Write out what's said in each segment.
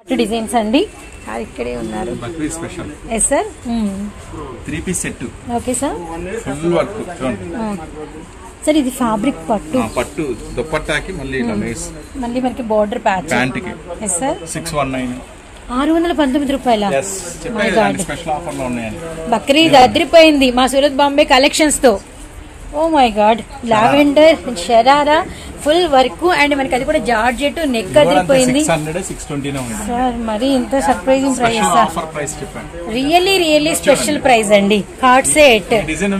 Designs అండి ఇక్కడే ఉన్నారు. బక్రీ special yes sir 3 piece set. Okay sir. Full work sir ఇది ఫ్యాబ్రిక్ పట్టు దుపట్టాకి మళ్ళీ ఇలా లేస్ మళ్ళీ మనకి బోర్డర్ ప్యాచ్ ప్యాంట్ కి. ఎస్ సార్ 619 619 రూపాయల. స్పెషల్ ఆఫర్ లో ఉన్నాయండి. బక్రీద్ అదిరిపోయింది మా సూరత్ బాంబే కలెక్షన్స్ తో. Oh my God, lavender sharara full work and మనకి అది కూడా జార్జెట్ నెక్ అదిరిపోయింది సార్. మరి ఇంత surprising price sir, really special price అండి. కార్డ్ సెట్ డిజైన్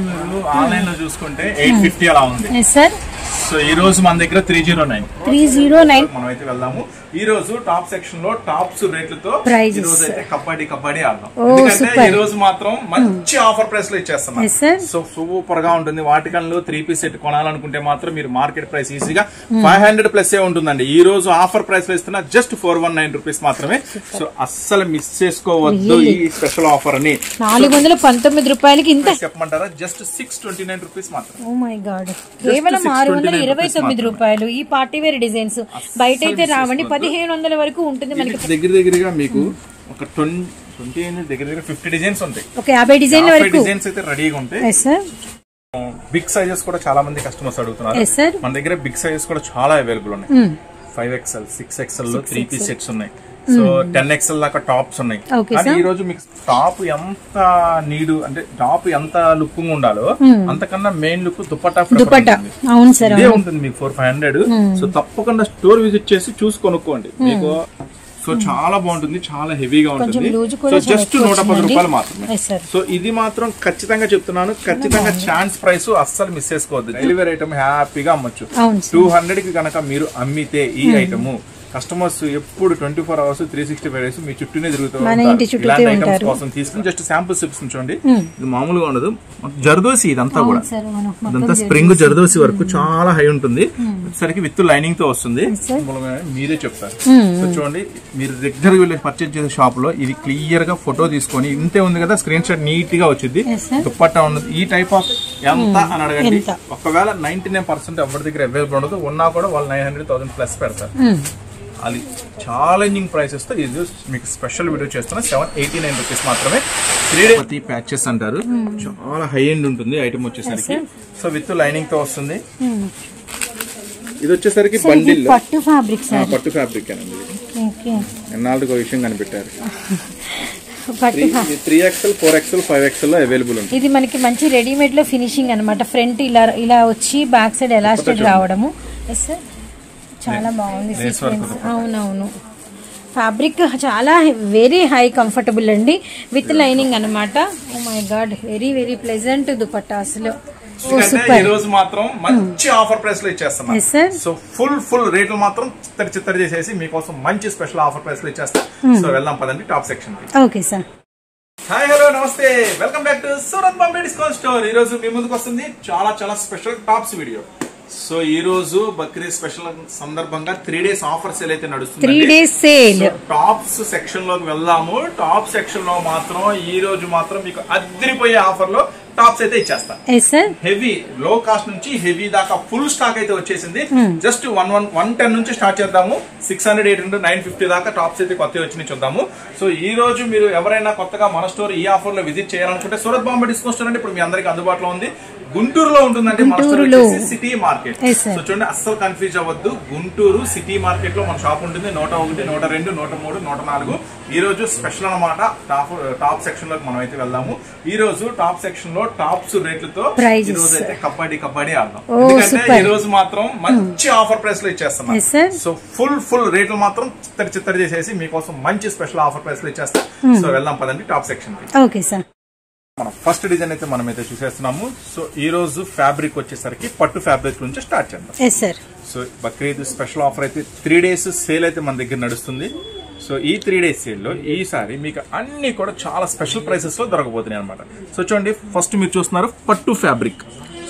ఆన్లైన్ లో చూసుకుంటే 850 అలా ఉంది సార్. సో ఈ రోజు మన దగ్గర 309 మనం అయితే వెళ్దాము. ఈ రోజు టాప్ సెక్షన్ లో టాప్స్ రేట్లతో ఈ రోజు అయితే కబడ్డీ ఆడదాం. ఎందుకంటే ఈ రోజు మాత్రం మంచి ఆఫర్ ప్రైస్ లో ఇచ్చేస్తున్నాం. సో సూపర్ గా ఉంటుంది. వాటికన్లో 3 పీస్ సెట్ కొనాలనుకుంటే మాత్రం మీరు మార్కెట్ ప్రైస్ ఈజీగా 500 ప్లస్ ఉంటుందండి. ఈ రోజు ఆఫర్ ప్రైస్ లో ఇస్తున్నా జస్ట్ 419 రూపీస్ మాత్రమే. సో అస్సలు మిస్ చేసుకోవద్దు ఈ స్పెషల్ ఆఫర్ అని. 419 రూపాయలకి ఇంత చెప్పమంటారా? జస్ట్ 629 రూపీస్ మాత్రం. ఓ మై గాడ్, కేవలం 629 రూపాయలు. ఈ పార్టీ వేర్ డిజైన్స్ బయట అయితే రావండి, 1500 వరకు ఉంటుంది మనకి. దగ్గరగా మీకు ఒక 20 దగ్గర 50 డిజైన్స్ ఉంటాయి. 50 డిజైన్స్ అయితే రెడీగా ఉంటాయి. బిగ్ సైజెస్ కూడా చాలా మంది కస్టమర్స్ అడుగుతున్నారు. మన దగ్గర బిగ్ సైజెస్ కూడా చాలా అవైలబుల్ ఉన్నాయి. 5XL 6XL లో 3 పీస్ సెట్స్ ఉన్నాయి. సో 10XL దాకా టాప్స్ ఉన్నాయి. కానీ ఈ రోజు మీకు టాప్ ఎంత నీడు అంటే టాప్ ఎంత లుక్ ఉండాలో అంతకన్నా మెయిన్ లుక్ దుపట్టా ఇదే ఉంటుంది మీకు 400-500. సో తప్పకుండా స్టోర్ విజిట్ చేసి చూసి కొనుక్కోండి. మీకు సో చాలా బాగుంటుంది, చాలా హెవీగా ఉంటుంది. సో జస్ట్ 110 రూపాయలు మాత్రమే. సో ఇది మాత్రం ఖచ్చితంగా చెప్తున్నాను, ఖచ్చితంగా ఛాన్స్ ప్రైస్ అస్సలు మిస్ చేసుకోవద్దు. డెలివరీ ఐటమ్ హ్యాపీగా అమ్మొచ్చు. 200 కి కనుక మీరు అమ్మితే ఈ ఐటమ్ కస్టమర్స్ ఎప్పుడు 24 hours 365 days మీ చుట్టూనే తిరుగుతూ ఇలాంటి ఐటమ్స్ కోసం తీసుకుని జస్ట్ శాంపుల్స్ చూపించండి. ఇది మామూలుగా ఉండదు. జర్దోసి ఇదంతా కూడా, ఇదంతా స్ప్రింగ్ జర్దోసి వరకు చాలా హై ఉంటుంది. వచ్చేసరికి విత్ లైనింగ్ తో వస్తుంది. మీరే చెప్తారు. సో చూడండి, మీరు రెగ్యులర్ వెళ్ళి పర్చేజ్ చేసే షాప్ లో ఇది క్లియర్ గా ఫోటో తీసుకొని ఇంతే ఉంది కదా స్క్రీన్ షాట్ నీట్ గా వచ్చింది. దుపట్టా ఉండదు. ఈ టైప్ ఆఫ్ ఎంత అని అడగండి. ఒకవేళ 99% ఎవరి దగ్గర అవైలబుల్ ఉండదు, ఉన్నా కూడా వాళ్ళు 900,000 ప్లస్ పెడతారు. అది ఛాలెంజింగ్ ప్రైసెస్ తో ఇది మీకు స్పెషల్ వీడియో చేస్తున్నా. 789 రూపీస్ మాత్రమే. 3D ప్యాచెస్ అంటారు. చాలా హై ఎండ్ ఉంటుంది ఐటమ్ వచ్చేసరికి. సో విత్ లైనింగ్ తో వస్తుంది. ఇది వచ్చేసరికి బండిల్ పట్టు ఫ్యాబ్రిక్ అండి. ఎన్నాళ్ళకి విషయం కనిపెట్టారు. 3XL 4XL 5XL లో అవైలబుల్ ఉంది. ఇది మనకి మంచి రెడీమేడ్ లో ఫినిషింగ్ అనమాట. ఫ్రంట్ ఇలా వచ్చి బ్యాక్ సైడ్ ఎలాస్టిక్ రావడము. చాలా బాగుంది సీక్వెన్స్. అవునవును, ఫ్యాబ్రిక్ చాలా వెరీ హై కంఫర్టబుల్ అండి, విత్ లైనింగ్ అనమాట. Oh my God, very pleasant dupatta అసలు. ఈ రోజు మాత్రం మంచి ఆఫర్ ప్రైస్ లో ఇచ్చేస్తాం. సో ఫుల్ రేట్లు మాత్రం చిత్తడి చేసేసి మీకోసం మంచి స్పెషల్ ఆఫర్ ప్రైస్ లో ఇచ్చేస్తా. సో వెళ్దాం పదండి టాప్ సెక్షన్ కి. Okay sir. హాయ్ హలో నమస్తే, welcome back to Surat Bombay discount store. ఈ రోజు మీ ముందుకు వస్తుంది చాలా స్పెషల్ టాప్స్ వీడియో. సో ఈ రోజు బక్రీద్ స్పెషల్ సందర్భంగా 3 days ఆఫర్ సేల్ అయితే నడుస్తుంది. 3 days సేల్. టాప్స్ సెక్షన్ లోకి వెళ్దాము. టాప్ సెక్షన్ లో మాత్రం ఈ రోజు మాత్రం మీకు అదిరిపోయే ఆఫర్ లో టాప్స్ అయితే ఇచ్చేస్తా. హెవీ లో కాస్ట్ నుంచి హెవీ దాకా ఫుల్ స్టాక్ అయితే వచ్చేసింది. జస్ట్ 110 నుంచి స్టార్ట్ చేద్దాము. 600, 800, 950 దాకా టాప్స్ అయితే కొత్తగా వచ్చినాయి చూద్దాము. సో ఈ రోజు మీరు ఎవరైనా కొత్తగా మన స్టోర్ ఈ ఆఫర్ లో విజిట్ చేయాలనుకుంటే సూరత్ బాంబే డిస్కౌంట్ స్టోర్ అంటే ఇప్పుడు మీ అందరికి అందుబాటులో ఉంది. గుంటూరులో ఉంటుందంటే మన స్టోర్ వచ్చేసి సిటీ మార్కెట్. సో చూడండి, అస్సలు కన్ఫ్యూజ్ అవ్వద్దు. గుంటూరు సిటీ మార్కెట్ లో మన షాప్ ఉంటుంది. 101, 102, 103, 104. ఈ రోజు స్పెషల్ అనమాట. టాప్ సెక్షన్ లోకి మనం అయితే వెళ్దాము. ఈ రోజు టాప్ సెక్షన్ లో టాప్స్ రేట్లతో ఈ రోజు అయితే కబడ్డీ ఆడదాం. ఎందుకంటే ఈ రోజు మాత్రం మంచి ఆఫర్ ప్రైస్ లో ఇచ్చేస్తున్నాం. సో ఫుల్ రేట్లు మాత్రం చిత్తడి చేసేసి మీకోసం మంచి స్పెషల్ ఆఫర్ ప్రైస్ లో ఇచ్చేస్తా. సో వెళ్దాం పదండి టాప్ సెక్షన్ కి. Okay sir. మనం ఫస్ట్ డిజైన్ అయితే మనం అయితే చూసేస్తున్నాము. సో ఈ రోజు ఫ్యాబ్రిక్ వచ్చేసరికి పట్టు ఫ్యాబ్రిక్ నుంచి స్టార్ట్ చేద్దాం. సో బక్రీద్ స్పెషల్ ఆఫర్ అయితే 3 days సేల్ అయితే మన దగ్గర నడుస్తుంది. సో ఈ 3 days సేల్ లో ఈసారి మీకు అన్ని కూడా చాలా స్పెషల్ ప్రైసెస్ లో దొరకబోతున్నాయి అనమాట. సో చూడండి, ఫస్ట్ మీరు చూస్తున్నారు పట్టు ఫ్యాబ్రిక్.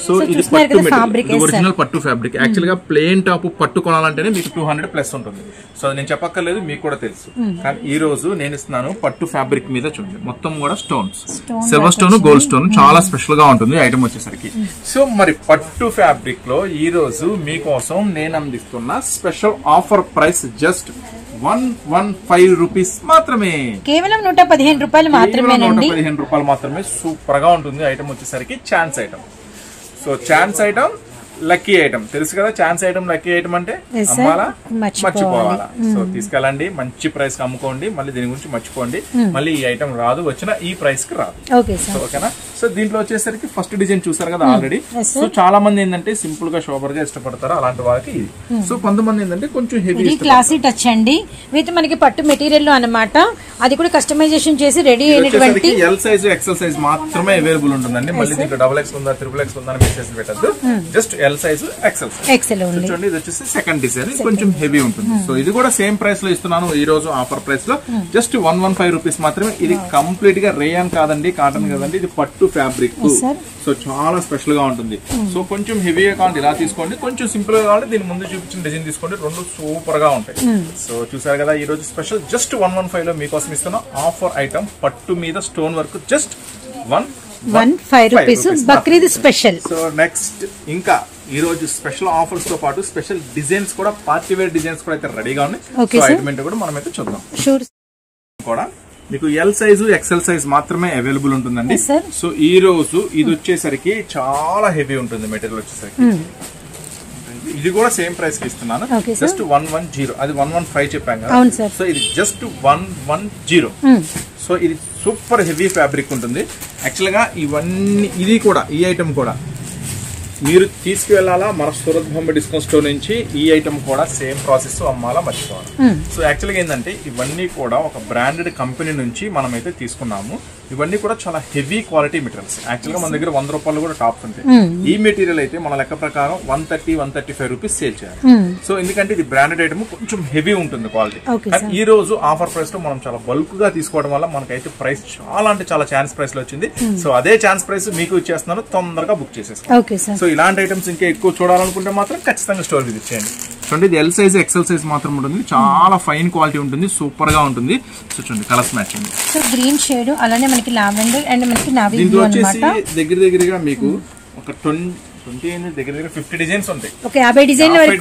సో ఇది పట్టు మెటీరియల్, ఒరిజినల్ పట్టు ఫ్యాబ్రిక్. యాక్చువల్ గా ప్లేన్ టాప్ పట్టు కొనాలంటేనే మీకు 200 ప్లస్ ఉంటుంది. సో నేను చెప్పక్కర్లేదు, మీకు కూడా తెలుసు. కానీ ఈ రోజు నేను ఇస్తున్నాను పట్టు ఫ్యాబ్రిక్ మీద చూడండి, మొత్తం కూడా stones, silver stone, gold stone, చాలా స్పెషల్ గా ఉంటుంది ఐటమ్ వచ్చేసరికి. సో మరి పట్టు ఫ్యాబ్రిక్ లో ఈ రోజు మీకోసం నేను అందిస్తున్న special offer price just 115 rupees మాత్రమే, కేవలం 115 రూపాయలు మాత్రమేనండి. 115 రూపాయలు మాత్రమే. సూపర్ గా ఉంటుంది ఐటమ్ వచ్చేసరికి. Chance item. So chance item, lucky item తెలుసు కదా. ఛాన్స్ ఐటమ్, లక్కీ ఐటమ్ అంటే అమ్మాలా మర్చిపోవాలా. సో తీసుకెళ్ళండి, మంచి ప్రైస్ కి అమ్ముకోండి, మళ్ళీ దీని గురించి మర్చిపోండి. మళ్ళీ ఈ ఐటమ్ రాదు, వచ్చిన ఈ ప్రైస్ కి రాదు. ఓకేనా. సో దీంట్లో వచ్చేసరికి ఫస్ట్ డిజైన్ చూసారు కదా ఆల్రెడీ. సో చాలా మంది ఏంటంటే సింపుల్ గా షోబర్ గా ఇష్టపడతారు, అలాంటి వాళ్ళకి ఇది. సో కొంతమంది ఏంటంటే కొంచెం హెవీ క్లాసీ టచ్ అండి, విత్ మనకి పట్టు మెటీరియల్ లో అన్నమాట. అది కూడా కస్టమైజేషన్ చేసి రెడీ అయినటువంటి ఎల్ సైజ్, ఎక్సెల్ సైజ్ మాత్రమే అవైలబుల్ ఉంటుందండి. మళ్ళీ దీంట్లో డబుల్ ఎక్స్ ఉందా, ట్రిపుల్ ఎక్స్ ఉందా మెసేజ్ పెట్టద్దు. Just L size, XL size. చూడండి, ఇది వచ్చేసి సెకండ్ డిజైన్, కొంచెం హెవీ ఉంటుంది. సో ఇది కూడా సేమ్ ప్రైస్ లో ఇస్తున్నాను ఈ రోజు ఆఫర్ ప్రైస్ లో, జస్ట్ 115 రూపీస్ మాత్రమే. ఇది కంప్లీట్ గా రేయాన్ కాదండి, కాటన్ కాదండి, ఇది పట్టు ఫ్యాబ్రిక్. సో చాలా స్పెషల్ గా ఉంటుంది. సో కొంచెం హెవీగా కావాలి ఇలా తీసుకోండి, కొంచెం సింపుల్ గా కావాలి దీని ముందు చూపించిన డిజైన్ తీసుకోండి, రెండు సూపర్ గా ఉంటాయి. సో చూసారు కదా ఈ రోజు స్పెషల్ జస్ట్ 115 లో మీకోసం ఇస్తున్న ఆఫర్ ఐటమ్ పట్టు మీద stone work, just 115 rupees Bakrid special. So next ఇంకా ఈ రోజు స్పెషల్ ఆఫర్స్ తో పాటు స్పెషల్ డిజైన్స్ కూడా, పార్టీ వేర్ డిజైన్స్ కూడా అయితే రెడీగా ఉన్నాయి. సో ఐటమ్ కూడా మనం అయితే చూద్దాం. కూడా మీకు ఎల్ సైజు, ఎక్సెల్ సైజ్ మాత్రమే అవైలబుల్ ఉంటుందండి. సో ఈ రోజు ఇది వచ్చేసరికి చాలా హెవీ ఉంటుంది మెటీరియల్ వచ్చేసరికి. ఇది కూడా సేమ్ ప్రైస్ కి ఇస్తున్నాను, జస్ట్ 110. అది 115 చెప్పాం కదా. సో ఇది జస్ట్ 110. సో ఇది సూపర్ హెవీ ఫ్యాబ్రిక్ ఉంటుంది. యాక్చువల్ గా ఇవన్నీ, ఇది కూడా ఈ ఐటమ్ కూడా మీరు తీసుకువెళ్లాలా మన సూరత్ బాంబే డిస్కౌంట్ స్టోర్ నుంచి. ఈ ఐటమ్ కూడా సేమ్ ప్రాసెస్, అమ్మాలా మర్చిపోవాలి. సో యాక్చువల్గా ఏంటంటే ఇవన్నీ కూడా ఒక బ్రాండెడ్ కంపెనీ నుంచి మనం అయితే తీసుకున్నాము. ఇవన్నీ కూడా చాలా హెవీ క్వాలిటీ మెటీరియల్స్. యాక్చువల్గా మన దగ్గర 100 రూపాయలు కూడా టాప్స్ ఉంటాయి. ఈ మెటీరియల్ అయితే మన లెక్క ప్రకారం 130-135 రూపీస్ సేల్ చేయాలి. సో ఎందుకంటే ఇది బ్రాండెడ్ ఐటమ్, కొంచెం హెవీ ఉంటుంది క్వాలిటీ. ఈ రోజు ఆఫర్ ప్రైస్ లో మనం చాలా బల్క్ గా తీసుకోవడం వల్ల మనకైతే ప్రైస్ చాలా అంటే చాలా ఛాన్స్ ప్రైస్ లో వచ్చింది. సో అదే ఛాన్స్ ప్రైస్ మీకు ఇచ్చేస్తున్నాను, తొందరగా బుక్ చేసేసుకోండి. సో ఇలాంటి ఐటమ్స్ ఇంకా ఎక్కువ చూడాలనుకుంటే మాత్రం ఖచ్చితంగా స్టోర్ విజిట్ చేయండి. చూడండి, ఇది ఎల్ సైజ్, ఎక్సెల్ సైజ్ మాత్రం ఉంటుంది. చాలా ఫైన్ క్వాలిటీ ఉంటుంది, సూపర్ గా ఉంటుంది. సో చూడండి colours matching. So green shade, అలానే మనకి లావెండర్ అండ్ మనకి నావీ బ్లూ అన్నమాట. దగ్గరగా మీకు ఒక 20 దగ్గర 50 డిజైన్స్ ఉంటాయి. ఓకే, 50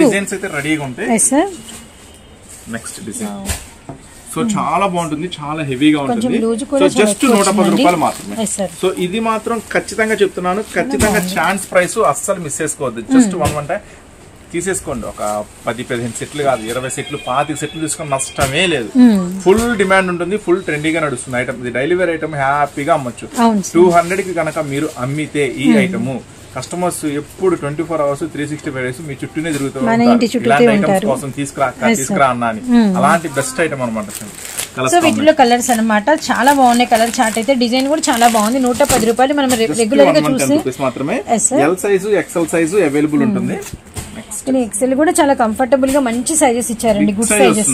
డిజైన్స్ అయితే రెడీగా ఉంటాయి. నెక్స్ట్ డిజైన్ సో చాలా బాగుంటుంది, చాలా హెవీగా ఉంటుంది. సో జస్ట్ 110 రూపాయలు మాత్రమే. సో ఇది మాత్రం ఖచ్చితంగా చెప్తున్నాను, ఖచ్చితంగా ఛాన్స్ ప్రైస్ అస్సలు మిస్ చేసుకోవద్దు. జస్ట్ 115 తీసేసుకోండి. ఒక 10-15 సెట్లు కాదు, 20 సెట్లు, 25 సెట్లు తీసుకొని నష్టమే లేదు. ఫుల్ డిమాండ్ ఉంటుంది, ఫుల్ ట్రెండీగా నడుస్తుంది ఐటమ్. ఇది డైలీ వేర్ ఐటమ్, హ్యాపీగా అమ్మొచ్చు. 200 కి కనుక మీరు అమ్మితే ఈ ఐటమ్ కస్టమర్స్ ఎప్పుడు 24 అవర్స్ 365 డేస్ మీ చుట్టూనే తిరుగుతూ ఇలాంటి ఐటమ్స్ కోసం తీసుకురా అన్నా అని. అలాంటి బెస్ట్ ఐటమ్ అనమాట. సో వీటిలో కలర్స్ అనమాట చాలా బాగున్నాయి. కలర్ చార్ట్ అయితే డిజైన్ కూడా చాలా బాగుంది. 110 రూపాయలు మనం రెగ్యులర్ గా చూస్తే మాత్రమే. L size, XL size available ఉంటుంది. ఎక్సెల్ కూడా చాలా కంఫర్టబుల్ గా మంచి సైజెస్ ఇచ్చారండి, గుడ్ సైజెస్.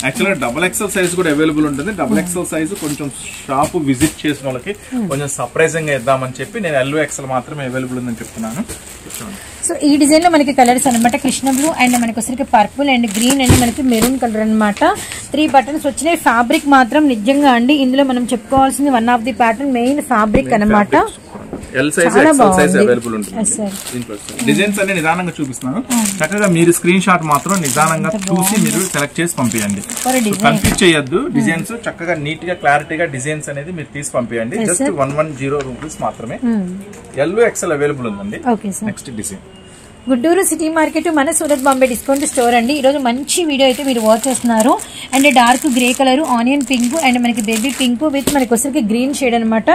యాక్చువల్గా డబుల్ ఎక్సెల్ సైజ్ కూడా అవైలబుల్ ఉంటుంది. డబుల్ ఎక్సెల్ సైజ్ కొంచెం షాప్ విజిట్ చేసిన వాళ్ళకి కొంచెం సర్ప్రైజింగ్ గా ఇద్దామని చెప్పి నేను ఎల్ ఎక్సెల్ మాత్రమే అవైలబుల్ ఉందని చెప్తున్నాను. సో ఈ డిజైన్ లో మనకి కలర్స్ అనమాట, కృష్ణ బ్లూ అండ్ మనకి వచ్చరికి పర్పుల్ అండ్ గ్రీన్ అండ్ మనకి మెరూన్ కలర్ అనమాట. 3 బటన్స్ వచ్చినాయి. ఫ్యాబ్రిక్ మాత్రం నిజంగా అండి ఇందులో మనం చెప్పుకోవాల్సింది one of the pattern main fabric అనమాట. L size, XL size available ఉంటుంది. డిజైన్స్ అన్ని నిదానంగా చూపిస్తున్నాను, చక్కగా మీరు స్క్రీన్ షాట్ మాత్రం నిదానంగా చూసి మీరు సెలెక్ట్ చేసి పంపించండి. కన్ఫ్యూజ్ చేయొద్దు. డిజైన్స్ చక్కగా నీట్ గా క్లారిటీగా డిజైన్స్ అనేది మీరు తీసి పంపించండి. జస్ట్ 110 రూపీస్ మాత్రమే. ఎల్ ఎక్సెల్ అవైలబుల్ ఉందండి. Next design Guntur city market మన సూరత్ బాంబే డిస్కౌంట్ స్టోర్ అండి. ఈరోజు మంచి వీడియో అయితే మీరు వాచ్ చేస్తున్నారు. And dark grey colour, onion pink and మనకి బేబీ పింక్ విత్ మనకి వచ్చరికి గ్రీన్ షేడ్ అనమాట.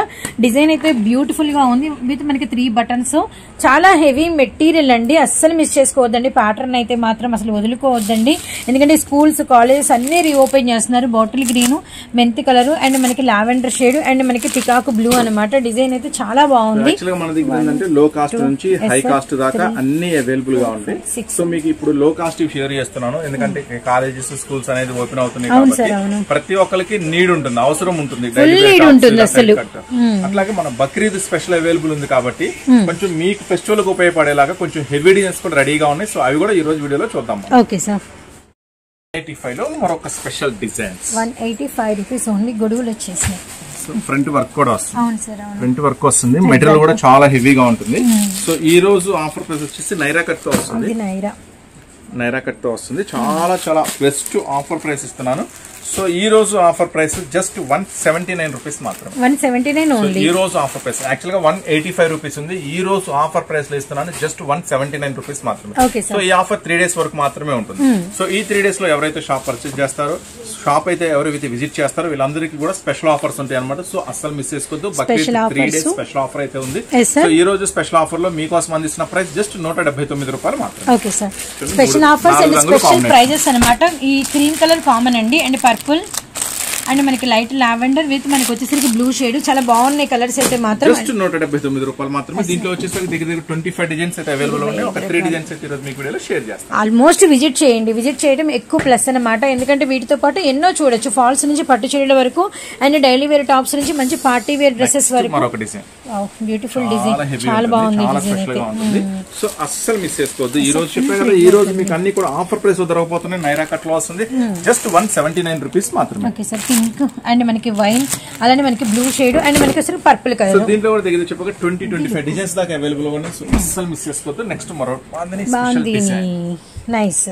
డిజైన్ అయితే బ్యూటిఫుల్ గా ఉంది విత్ మనకి 3 బటన్స్. చాలా హెవీ మెటీరియల్ అండి, అస్సలు మిస్ చేసుకోవద్దండి. ప్యాటర్న్ అయితే మాత్రం అసలు వదులుకోవద్దండి, ఎందుకంటే స్కూల్స్, కాలేజెస్ అన్ని రీఓపెన్ చేస్తున్నారు. బాటిల్ గ్రీన్, మెంతి కలర్ అండ్ మనకి లావెండర్ షేడ్ అండ్ మనకి పికాక్ బ్లూ అనమాట. డిజైన్ అయితే చాలా బాగుంది. లో కాస్ట్ నుంచి హై కాస్ట్ దాకా అన్ని అవైలబుల్ గా ఉంటాయి. సో మీకు ఇప్పుడు లో కాస్ట్ షేర్ చేస్తున్నాను, ఎందుకంటే కాలేజెస్ స్కూల్స్ అనేది ఓపెన్ అవుతున్నాయి కాబట్టి ప్రతి ఒక్కరికి నీడ్ ఉంటుంది, అవసరం ఉంటుంది. అట్లాగే మన బక్రీద్ స్పెషల్ అవైలబుల్ ఉంది కాబట్టి కొంచెం మీకు ఫెస్టివల్ కు ఉపయోగపడేలాగా కొంచెం హెవీ డిజైన్స్ కూడా రెడీగా ఉన్నాయి. సో అవి కూడా ఈ రోజు వీడియోలో చూద్దాం. Okay sir. 185 లో మరొక స్పెషల్ డిజైన్స్. 185 rupees only. గొడుగులు వచ్చేసినాయి. ఫ్రంట్ వర్క్ కూడా వస్తుంది. ఫ్రంట్ వర్క్ వస్తుంది. మెటీరియల్ కూడా చాలా హెవీగా ఉంటుంది. సో ఈ రోజు ఆఫర్ ప్రైస్ వచ్చేసి నైరా కట్ తో వస్తుంది. నైరా కట్ తో వస్తుంది. చాలా చాలా బెస్ట్ ఆఫర్ ప్రైస్ ఇస్తున్నాను. సో ఈ రోజు ఆఫర్ ప్రైస్ జస్ట్ 179 రూపీస్ మాత్రమే. 179 ఓన్లీ. ఈ రోజు ఆఫర్ ప్రైస్ యాక్చువల్ గా 185 రూపీస్ ఉంది. ఈ రోజు ఆఫర్ ప్రైస్ లో ఇస్తున్నాను జస్ట్ 179 రూపీస్ మాత్రమే. సో ఈ ఆఫర్ 3 days వరకు మాత్రమే ఉంటుంది. సో ఈ 3 days లో ఎవరైతే షాప్ పర్చేస్ చేస్తారో, షాప్ అయితే ఎవరైతే విజిట్ చేస్తారో వీళ్ళందరికీ కూడా స్పెషల్ ఆఫర్స్ ఉంటాయి అనమాట. సో అస్సలు మిస్ చేసుకోవద్దు. బక్రీద్ 3 days స్పెషల్ ఆఫర్ అయితే ఉంది. సో ఈ రోజు స్పెషల్ ఆఫర్ లో మీకోసం అందిస్తున్న ప్రైస్ జస్ట్ 179 రూపాయలు మాత్రమే. Okay sir. Special offers and special prizes అనమాట. ఈ క్రీమ్ కలర్ కామన్ అండి, అండ్ పర్పుల్ అండ్ మనకి లైట్ లావెండర్ విత్ మనకి వచ్చేసరికి బ్లూ షేడ్. చాలా బాగున్నాయి కలర్స్ అయితే మాత్రం. జస్ట్ 179 రూపాయలు మాత్రమే. దీంట్లో వచ్చేసరికి దగ్గర 25 డిజైన్స్ అయితే అవైలబుల్ ఉన్నాయి. ఒక 3 డిజైన్స్ అయితే ఈరోజు మీకు వీడియోలో షేర్ చేస్తాను. ఆల్మోస్ట్ విజిట్ చేయండి. విజిట్ చేయడం ఎక్కువ ప్లస్ అనమాట, ఎందుకంటే వీటితో పాటు ఎన్నో చూడొచ్చు. ఫాల్స్ నుంచి పట్టు చీరల వరకు అండ్ డైలీ వేర్ టాప్స్ నుంచి మంచి పార్టీ వేర్ డ్రెస్సెస్ వరకు. మరొక డిజైన్ బ్యూటిఫుల్ డిజైన్, చాలా బాగుంది డిజైన్. సో అస్సలు మిస్ చేసుకోవద్దు. ఈ రోజు చెప్పే కదా, ఈ రోజు మీకు అన్ని కూడా ఆఫర్ ప్రైస్ దొరకబోతున్నాయి. నైరా కట్ లో వస్తుంది జస్ట్ 179 రూపీస్ మాత్రమే. Okay sir. పింక్ అండ్ మనకి వైన్, అలానే మనకి బ్లూ షేడ్ అండ్ మనకి అసలు పర్పుల్ కలర్. సో దీంట్లో కూడా దగ్గర చెప్పగా 20-25 డిజైన్స్ దాకా అవైలబుల్ ఉన్నాయి. సో అస్సలు మిస్ చేసుకోవద్దు. నెక్స్ట్ మరో nice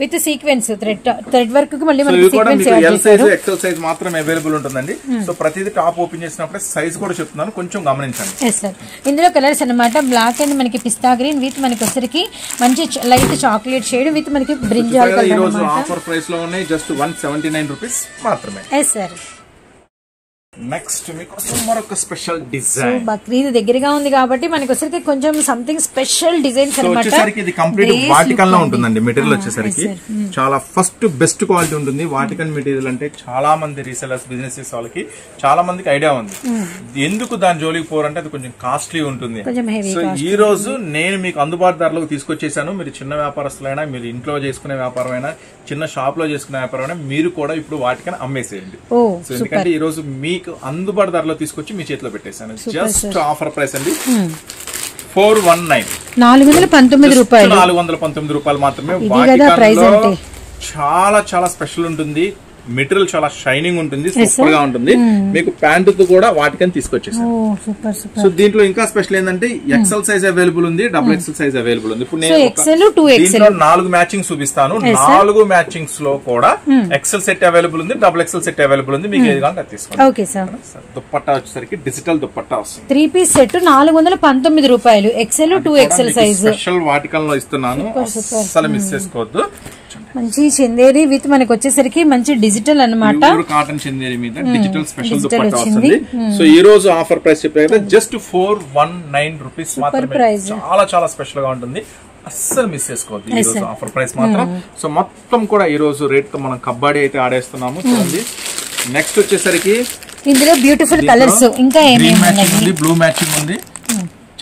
with sequence thread work కు మళ్ళీ మనకి sequence L size XL size మాత్రమే అవైలబుల్ ఉంటుందండి. సో ప్రతిదీ టాప్ ఓపెన్ చేసినప్పుడు సైజ్ కూడా చెప్తున్నాను, కొంచెం గమనించండి. Yes sir. ఇందులో కలర్స్ అన్నమాట బ్లాక్ అండ్ మనకి పిస్తా గ్రీన్ విత్ మనకి వచ్చరికి మంచి లైట్ చాక్లెట్ షేడ్ విత్ మనకి బ్రింజాల్ కలర్. ఈ రోజు ఆఫర్ ప్రైస్ లో ఉన్నాయి జస్ట్ 179 రూపీస్ మాత్రమే. Yes sir. నెక్స్ట్ మీకోసం మరొక స్పెషల్ డిజైన్. బక్రీద్ దగ్గరగా ఉంది కాబట్టి మనకి వచ్చరికి కొంచెం సంథింగ్ స్పెషల్ డిజైన్స్ అన్నమాట. వచ్చేసరికి ఇది కంప్లీట్ వాటికన్ లో ఉంటుందండి. మెటీరియల్ వచ్చేసరికి చాలా ఫస్ట్ బెస్ట్ క్వాలిటీ ఉంటుంది. వాటికన్ మెటీరియల్ అంటే చాలా మంది రీసెలర్స్, బిజినెస్ చేసే వాళ్ళకి చాలా మందికి ఐడియా ఉంది. ఎందుకు దాని జోలికి పోరంటే అది కొంచెం కాస్ట్లీ ఉంటుంది. సో ఈ రోజు నేను మీకు అందుబాటు ధరలకు తీసుకొచ్చేసాను. మీరు చిన్న వ్యాపారస్తులైనా, మీరు ఇంట్లో చేసుకునే వ్యాపారం అయినా, చిన్న షాప్ లో చేసుకునే వ్యాపారం అయినా మీరు కూడా ఇప్పుడు వాటికన్ అమ్మేసేయండి. సో ఎందుకంటే ఈ రోజు మీకు అందుబాటు ధరలో తీసుకొచ్చి మీ చేతిలో పెట్టేశాను. జస్ట్ ఆఫర్ ప్రైస్ అండి 419 రూపాయలు. 419 రూపాయలు మాత్రమే. వాటికన్లో చాలా చాలా స్పెషల్ ఉంటుంది. మెటీరియల్ చాలా షైనింగ్ ఉంటుంది, సూపర్ గా ఉంటుంది. మీకు ప్యాంటు కూడా వాటికని తీసుకొచ్చేసాను. సో దీంట్లో ఇంకా స్పెషల్ ఏంటంటే ఎక్సెల్ సైజ్ అవైలబుల్ ఉంది, డబుల్ ఎక్సెల్ సైజ్ అవైలబుల్ ఉంది. ఇప్పుడు నేను దీంట్లో 4 మ్యాచింగ్స్ చూపిస్తాను. 4 మ్యాచింగ్స్ లో కూడా ఎక్సెల్ సెట్ అవైలబుల్ ఉంది, డబుల్ ఎక్సెల్ సెట్ అవైలబుల్ ఉంది. మీకు ఏది కావాలంటే తీసుకోండి. దుప్పట్టా వచ్చేసరికి డిజిటల్ దుప్పట్టా వస్తుంది. 3 పీస్ సెట్ 419 రూపాయలు. XL 2XL size special Vatican లో ఇస్తున్నాను. అసలు మిస్ చేసుకోవద్దు. మంచి చందేరి విత్ మనకి వచ్చేసరికి మంచి డిజిటల్ అన్నమాట. కాటన్ చందేరి మీద డిజిటల్ స్పెషల్ దుపట్టా వస్తుంది. సో ఈ రోజు ఆఫర్ ప్రైస్ చెప్పారు జస్ట్ 419 రూపీస్ మాత్రమే. చాలా చాలా స్పెషల్ గా ఉంటుంది. అస్సలు మిస్ చేసుకోవద్దు ఈ రోజు ఆఫర్ ప్రైస్ మాత్రం. సో మొత్తం కూడా ఈ రోజు రేట్ తో మనం కబడ్డీ అయితే ఆడేస్తున్నాము. చూడండి. నెక్స్ట్ వచ్చేసరికి ఇందులో బ్యూటిఫుల్ కలర్స్ ఇంకా ఏమేమి, బ్లూ మ్యాచింగ్ ఉంది,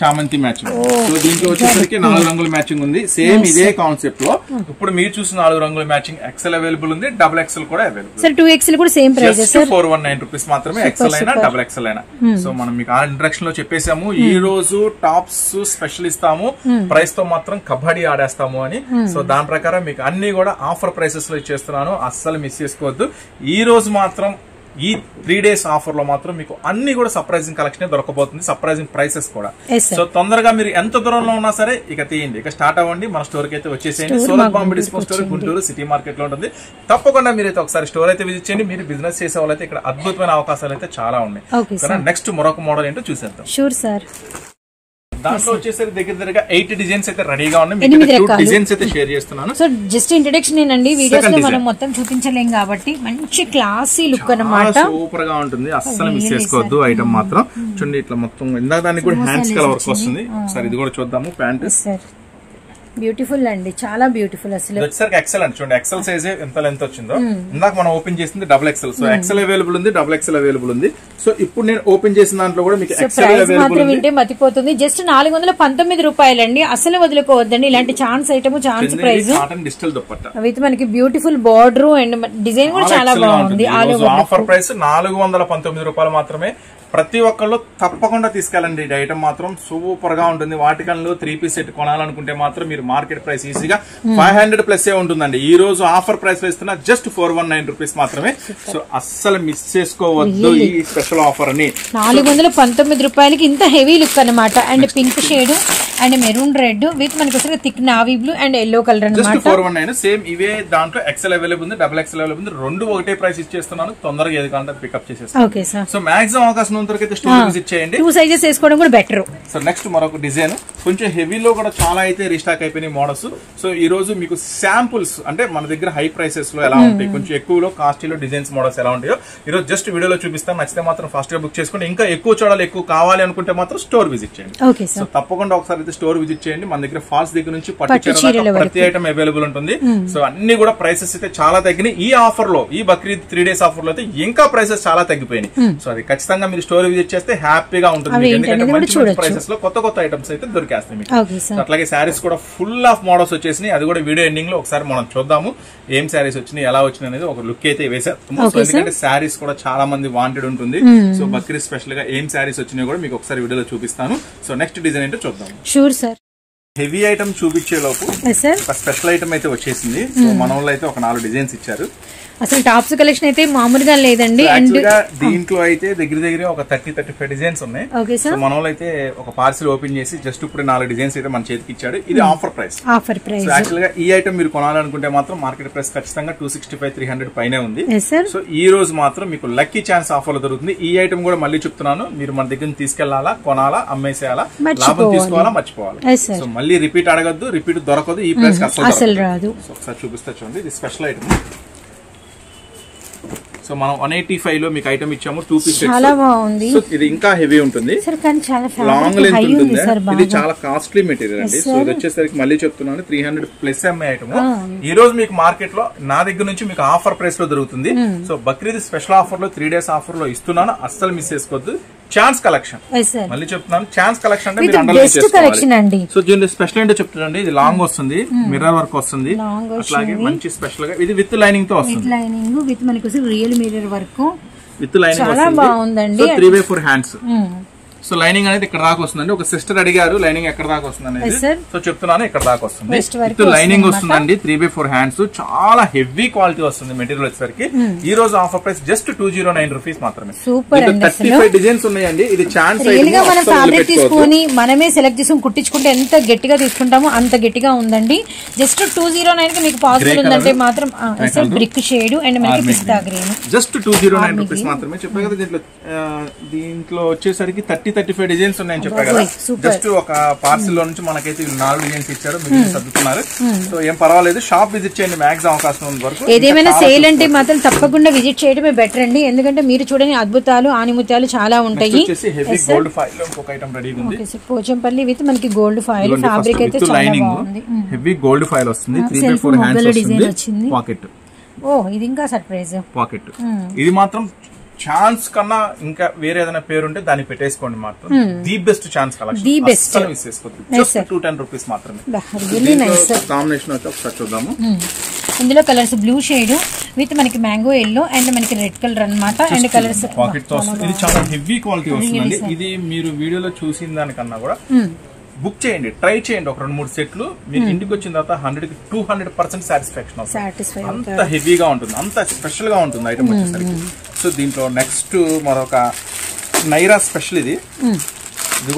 చామంతి మ్యాచింగ్. సో దీంట్లో వచ్చేసరికి 4 రంగుల మ్యాచింగ్ ఉంది. సేమ్ ఇదే కాన్సెప్ట్ లో ఇప్పుడు మీరు చూసిన 4 రంగుల మ్యాచింగ్ ఎక్సెల్ అవైలబుల్ ఉంది, డబుల్ ఎక్సెల్ కూడా అవైలబుల్. సార్ 2XL కూడా సేమ్ ప్రైస్ సార్. 419 రూపీస్ మాత్రమే. ఎక్సెల్ అయినా డబుల్ ఎక్సెల్ అయినా. సో మనం మీకు ఆ ఇంట్రడక్షన్ లో చెప్పేసాము ఈ రోజు టాప్స్ స్పెషల్ ఇస్తాము, ప్రైస్ తో మాత్రం కబడ్డీ ఆడేస్తాము అని. సో దాని ప్రకారం మీకు అన్ని కూడా ఆఫర్ ప్రైసెస్ లో ఇచ్చేస్తున్నాను. అస్సలు మిస్ చేసుకోవద్దు. ఈ రోజు మాత్రం ఈ 3 days ఆఫర్ లో మాత్రం మీకు అన్ని కూడా సర్ప్రైజింగ్ కలెక్షన్ దొరకబోతుంది, సర్ప్రైజింగ్ ప్రైసెస్ కూడా. సో తొందరగా మీరు ఎంత దూరంలో ఉన్నా సరే ఇక తీయండి, ఇక స్టార్ట్ అవ్వండి, మన స్టోర్ కి అయితే వచ్చేసేయండి. Surat Bombay discount store Guntur city market లో ఉంటుంది. తప్పకుండా మీరైతే ఒకసారి స్టోర్ అయితే విజిట్ చేయండి. మీరు బిజినెస్ చేసే వాళ్ళైతే ఇక్కడ అద్భుతమైన అవకాశాలు అయితే చాలా ఉన్నాయి. నెక్స్ట్ మరొక మోడల్ ఏంటో చూసేద్దాం. Sure sir. దాంట్లో వచ్చేసరికి దగ్గర 8 డిజైన్స్ అయితే రెడీగా ఉన్నాయి. 2 డిజైన్స్ అయితే షేర్ చేస్తున్నాను. సో జస్ట్ ఇంట్రడక్షన్ ఏనండి, వీడియోస్ లో మనం మొత్తం చూపించలేం కాబట్టి మంచి క్లాసీ లుక్ అన్నమాట. సూపర్ గా ఉంటుంది. అస్సలు మిస్ చేసుకోవద్దు. ఐటమ్ మాత్రం చూడండి ఇట్లా మొత్తం ఇందాక దానికి కూడా హ్యాండ్స్ కలర్ వర్క్ వస్తుంది. ఒకసారి ఇది కూడా చూద్దాము. ప్యాంట్ బ్యూటిఫుల్ అండి, చాలా బ్యూటిఫుల్. అసలు వచ్చేసరికి ఎక్సెల్ అండి, చూడండి ఎక్సెల్ సైజ్ ఎంత లెంత్ వచ్చిందో. ఇందాక మనం ఓపెన్ చేసింది double XL. So XL available ఉంది, డబుల్ ఎక్సెల్ అవైలబుల్ ఉంది. సో ఇప్పుడు నేను ఓపెన్ చేసిన దాంట్లో కూడా మీకు ఎక్సెల్ అవైలబుల్ ఉంది. వింటే మతిపోతుంది. జస్ట్ 419 రూపాయలండి, అసలు వదులుకోవద్దండి. ఇలాంటి chance item, chance price cotton digital dupatta with మనకి బ్యూటిఫుల్ బార్డర్ అండ్ డిజైన్ కూడా చాలా బాగుంది. ఆఫర్ ప్రైస్ 419 రూపాయలు మాత్రమే. ప్రతి ఒక్కళ్ళు తప్పకుండా తీసుకెళ్ళండి. ఈ ఐటమ్ మాత్రం సూపర్ గా ఉంటుంది. వాటికన్లో 3 పీస్ సెట్ కొనాలనుకుంటే మాత్రం మీరు మార్కెట్ ప్రైస్ ఈజీగా 500 ప్లస్ ఉంటుందండి. ఈ రోజు ఆఫర్ ప్రైస్ వేస్తున్నా జస్ట్ 419 రూపీస్ మాత్రమే. సో అస్సలు మిస్ చేసుకోవద్దు ఈ స్పెషల్ ఆఫర్ అని. 419 రూపాయలకి ఇంత హెవీ లుక్ అనమాట. And pink shade and maroon red with మనకి thick navy blue and yellow colour అనమాట. 419 సేమ్ ఇవే. దాంట్లో ఎక్సెల్ అవైలబుల్ ఉంది, డబుల్ ఎక్సెల్ అవైలబుల్ ఉంది. రెండు ఒకటే ప్రైస్ ఇచ్చేస్తున్నాను. తొందరగా ఏది కావాలంటే పికప్ చేసేస్తాను. సో మాక్సిమం అవకాశం స్టోర్ విజిట్ చేయండి. 2 సైజెస్ వేసుకోవడం కూడా బెటర్. సో నెక్స్ట్ మరొక డిజైన్ కొంచెం హెవీలో కూడా చాలా అయితే రీస్టాక్ అయిపోయినాయి మోడల్స్. సో ఈ రోజు మీకు శాంపుల్స్ అంటే మన దగ్గర హై ప్రైసెస్ లో ఎలా ఉంటాయి, కొంచెం ఎక్కువలో కాస్ట్లీలో డిజైన్స్ మోడల్స్ ఎలా ఉంటాయో ఈ రోజు జస్ట్ వీడియోలో చూపిస్తాను. నచ్చితే మాత్రం ఫాస్ట్ గా బుక్ చేసుకోండి. ఇంకా ఎక్కువ చూడాలి, ఎక్కువ కావాలి అనుకుంటే మాత్రం స్టోర్ విజిట్ చేయండి. సో తప్పకుండా ఒకసారి అయితే స్టోర్ విజిట్ చేయండి. మన దగ్గర ఫాల్స్ దగ్గర నుంచి పట్టు చీరల ప్రతి ఐటమ్ అవైలబుల్ ఉంటుంది. సో అన్ని కూడా ప్రైసెస్ అయితే చాలా తగ్గినాయి. ఈ ఆఫర్ లో, ఈ బక్రీద్ 3 days ఆఫర్ లో అయితే ఇంకా ప్రైసెస్ చాలా తగ్గిపోయినాయి. సో అది ఖచ్చితంగా మీరు స్టోర్ విజిట్ చేస్తే హ్యాపీగా ఉంటుంది. ఎందుకంటే మంచి ప్రైసెస్ లో కొత్త కొత్త ఐటమ్స్ అయితే దొరికేస్తాయి మీకు. అట్లాగే శారీస్ కూడా ఫుల్ ఆఫ్ మోడల్స్ వచ్చేసినాయి. అది కూడా వీడియో ఎండింగ్ లో ఒకసారి మనం చూద్దాము ఏం శారీస్ వచ్చినాయి, ఎలా వచ్చినాయి అనేది ఒక లుక్ అయితే వేసేస్తాము. సో ఎందుకంటే శారీస్ కూడా చాలా మంది వాంటెడ్ ఉంటుంది. సో బక్రీద్ స్పెషల్ గా ఏం శారీస్ వచ్చినాయో కూడా మీకు ఒకసారి వీడియోలో చూపిస్తాను. సో నెక్స్ట్ డిజైన్ ఏంటో చూద్దాం. Sure sir. హెవీ ఐటమ్ చూపించే లోపు ఒక స్పెషల్ ఐటమ్ అయితే వచ్చేసింది. సో మన వాళ్ళు అయితే ఒక 4 డిజైన్స్ ఇచ్చారు. అసలు టాప్స్ కలెక్షన్ అయితే మామూలుగా లేదండి. దీంట్లో అయితే దగ్గర ఒక 30-35 డిజైన్స్ ఉన్నాయి. మన వాళ్ళు అయితే ఒక పార్సిల్ ఓపెన్ చేసి జస్ట్ ఇప్పుడు 4 డిజైన్స్ అయితే మన చేతికి ఇచ్చాడు. ఇది ఆఫర్ ప్రైస్. యాక్చువల్ గా ఈ ఐటమ్ మీరు కొనాలనుకుంటే మాత్రం మార్కెట్ ప్రైస్ ఖచ్చితంగా 265-300 పైనే ఉంది. సో ఈ రోజు మాత్రం మీకు లక్కీ ఛాన్స్ ఆఫర్ లో దొరుకుతుంది. ఈ ఐటమ్ కూడా మళ్ళీ చెప్తున్నాను, మీరు మన దగ్గర తీసుకెళ్లాలా, కొనాలా, అమ్మేసేయాలా, లాభం తీసుకోవాలా, మర్చిపోవాలి. సో మళ్ళీ రిపీట్ అడగద్దు, రిపీట్ దొరకదు. ఈ ప్రైస్ అసలు రాదు. ఒకసారి చూపిస్తా చూడండి. ఇది స్పెషల్ ఐటమ్. సో మనం 185 లో మీకు ఐటమ్ ఇచ్చాము. 2 పీస్ చాలా బాగుంది. ఇది ఇంకా హెవీ ఉంటుంది, లాంగ్ లెంత్ ఉంటుంది. ఇది చాలా కాస్ట్లీ మెటీరియల్ అండి. సో ఇది వచ్చేసరికి మళ్ళీ చెప్తున్నాను 300 ప్లస్ ఎంఏ ఐటమ్. ఈ రోజు మీకు మార్కెట్ లో నా దగ్గర నుంచి మీకు ఆఫర్ ప్రైస్ లో దొరుకుతుంది. సో బక్రీద్ స్పెషల్ ఆఫర్ లో 3 days ఆఫర్ లో ఇస్తున్నాను. అస్సలు మిస్ చేసుకోవద్దు. ఛాన్స్ కలెక్షన్ మళ్ళీ చెప్తున్నాను. ఛాన్స్ కలెక్షన్ అంటే మీరు అండర్లైన్ చేసుకోవాలి. సో దీని స్పెషల్ ఏంటో చెప్తానండి. ఇది లాంగ్ వస్తుంది, మిర్రర్ వర్క్ వస్తుంది, అట్లాగే మంచి స్పెషల్ గా ఇది విత్ లైనింగ్ తో వస్తుంది. లైనింగ్ విత్ మనకి real mirror work with lining వస్తుంది. 3/4 హ్యాండ్స్. సో లైనింగ్ అనేది ఇక్కడ దాకా వస్తుందండి. ఒక సిస్టర్ అడిగారు లైనింగ్ ఎక్కడ దాకా వస్తుంది అనేది. సో చెప్తున్నాను ఇక్కడ దాకా వస్తుంది. విత్ లైనింగ్ వస్తుందండి. 3/4 హ్యాండ్స్. చాలా హెవీ క్వాలిటీ వస్తుంది మెటీరియల్ వచ్చేసరికి. ఈ రోజు ఆఫర్ ప్రైస్ జస్ట్ 209 రూపీస్ మాత్రమే. 35 డిజైన్స్ ఉన్నాయండి. ఇది ఛాన్స్ మనం ఫ్యాబ్రిక్ తీసుకొని మనమే సెలెక్ట్ చేసుకుని కుట్టించుకుంటే ఎంత గట్టిగా తీసుకుంటామో అంత గట్టిగా ఉందండి. జస్ట్ 209 కి మీకు పాసిబుల్ ఉందంటే మాత్రం బ్రిక్ షేడ్ అండ్ మనకి పిస్తా గ్రీన్ జస్ట్ 209 రూపీస్ మాత్రమే. చెప్పా కదా దీంట్లో వచ్చేసరికి 30-35 డిజైన్స్ ఉన్నాయని చెప్పా కదా. జస్ట్ ఒక పార్సిల్ లో నుంచి మనకైతే 4 డిజైన్స్ ఇచ్చారు. మీరు సర్దుతున్నారు. సో ఏం పర్వాలేదు, షాప్ విజిట్ చేయండి మాక్సిమం అవకాశం ఉన్న వరకు. ఏదేమైనా సేల్ అంటే మాత్రం తప్పకుండా విజిట్ చేయడమే బెటర్ అండి. ఎందుకంటే మీరు చూడని అద్భుతాలు, ఆనిముత్యాలు చాలా ఉంటాయి. హెవీ గోల్డ్ ఫాయిల్ లో ఇంకొక ఐటమ్ రెడీగా ఉంది. పోచంపల్లి విత్ మనకి గోల్డ్ ఫాయిల్ ఫ్యాబ్రిక్ అయితే చాలా బాగుంది. హెవీ గోల్డ్ ఫాయిల్ వస్తుంది. 3/4 హ్యాండ్స్ వస్తుంది. పాకెట్. ఓ ఇది ఇంకా సర్ప్రైజ్. పాకెట్. ఇది మాత్రం ఛాన్స్ కన్నా ఇంకా వేరే ఏదైనా పేరు ఉంటే దాన్ని పెట్టేసుకోండి. మాత్రం the best chance collection. Miss చేసుకోవద్దు. జస్ట్ 210 రూపీస్ మాత్రమే. కాంబినేషన్ అయితే ఒకసారి చూద్దాము. ఇందులో కలర్స్ బ్లూ షేడ్ విత్ మనకి మ్యాంగో ఎల్లో అండ్ మనకి రెడ్ కలర్ అన్నమాట. అండ్ కలర్స్ పాకెట్ తో వస్తుంది. ఇది చాలా హెవీ క్వాలిటీ వస్తుందండి. ఇది మీరు వీడియోలో చూసిన దానికన్నా కూడా బుక్ చేయండి, ట్రై చేయండి. ఒక 2-3 సెట్లు మీకు ఇంటికి వచ్చిన తర్వాత 100కి 200% సాటిస్ఫాక్షన్ అవుతుంది. అంత హెవీగా ఉంటుంది, అంత స్పెషల్ గా ఉంటుంది ఐటమ్ వచ్చేసరికి. సో దీంట్లో నెక్స్ట్ మరొక నైరా స్పెషల్. ఇది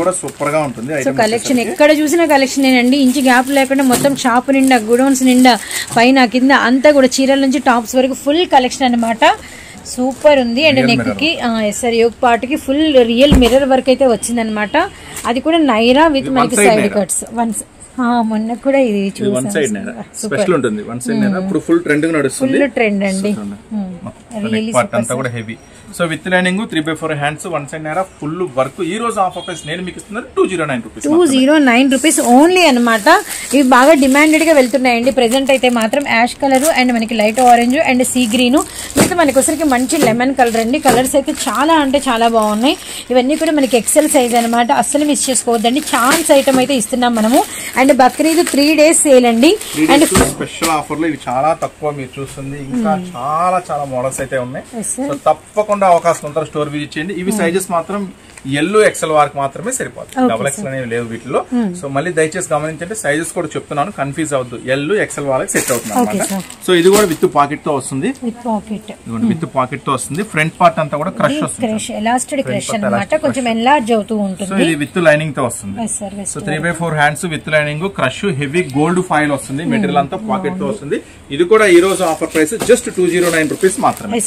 కూడా సూపర్ గా ఉంటుంది. సో కలెక్షన్ ఎక్కడ చూసినా కలెక్షన్ అండి. ఇంచి గ్యాప్ లేకుండా మొత్తం షాప్ నిండా, గుడౌన్స్ నిండా, పైన కింద అంతా కూడా చీరల నుంచి టాప్స్ వరకు ఫుల్ కలెక్షన్ అన్నమాట. సూపర్ ఉంది. అండ్ నెక్ కి ఎస్ఆర్ యోగ్ పార్ట్ కి ఫుల్ రియల్ మిర్రర్ వర్క్ అయితే వచ్చింది అనమాట. అది కూడా నైరా విత్ మనకి సైడ్ కట్స్. మొన్న కూడా ఇది స్పెషల్ ఉంటుంది. ఫుల్ ట్రెండ్ నడుస్తుంది. ఫుల్ ట్రెండ్ అండి. పార్ట్ అంతా కూడా heavy. So with lining 3/4 hands, one side నేరా ఫుల్ వర్క్. ఈ రోజు ఆఫర్ ప్రైస్ నేను మీకు ఇస్తున్నాను 209 రూపీస్. 209 రూపీస్ ఓన్లీ అనమాట. ఇవి బాగా డిమాండెడ్ గా వెళ్తున్నాయండి ప్రెసెంట్ అయితే మాత్రం. యాష్ కలర్ అండ్ మనకి light orange and sea green with మనకి వచ్చరికి మంచి లెమన్ కలర్ అండి. కలర్స్ అయితే చాలా అంటే చాలా బాగున్నాయి. ఇవన్నీ కూడా మనకి ఎక్సెల్ సైజ్ అనమాట. అస్సలు మిస్ చేసుకోవద్దండి. ఛాన్స్ ఐటమ్ అయితే ఇస్తున్నాం మనము. అండ్ బక్రీద్ 3 days సేల్ అండి. అండ్ స్పెషల్ ఆఫర్ లో ఇవి చాలా తక్కువ మీరు చూస్తుంది. ఇంకా చాలా చాలా మోడల్స్ అయితే ఉన్నాయి. సో తప్పకుండా అవకాశం ఉంటారు, స్టోర్ విజిట్ చేయండి. ఇవి సైజెస్ మాత్రం ఎల్లో ఎక్సెల్ వారికి మాత్రమే సరిపోతుంది. డబుల్ ఎక్సెల్ అనేవి లేవు వీటిలో. సో మళ్ళీ దయచేసి గమనించండి, సైజెస్ కూడా చెప్తున్నాను, కన్ఫ్యూజ్ అవద్దు. ఎల్లో ఎక్సెల్ వాళ్ళకి సెట్ అవుతుంది అనమాట. సో ఇది కూడా విత్ పాకెట్ తో వస్తుంది. విత్ పాకెట్ తో వస్తుంది. ఫ్రంట్ పార్ట్ అంతా కూడా క్రష్ వస్తుంది, ఎలాస్టిక్ క్రష్ అన్నమాట. కొంచెం ఎన్లార్జ్ అవుతూ ఉంటుంది. సో ఇది విత్ లైనింగ్ తో వస్తుంది. So 3/4 hands with lining, crush, heavy gold foil వస్తుంది. మెటీరియల్ అంతా పాకెట్ తో వస్తుంది. ఇది కూడా ఈ రోజు ఆఫర్ ప్రైస్ జస్ట్ 209 రూపీస్ మాత్రమే.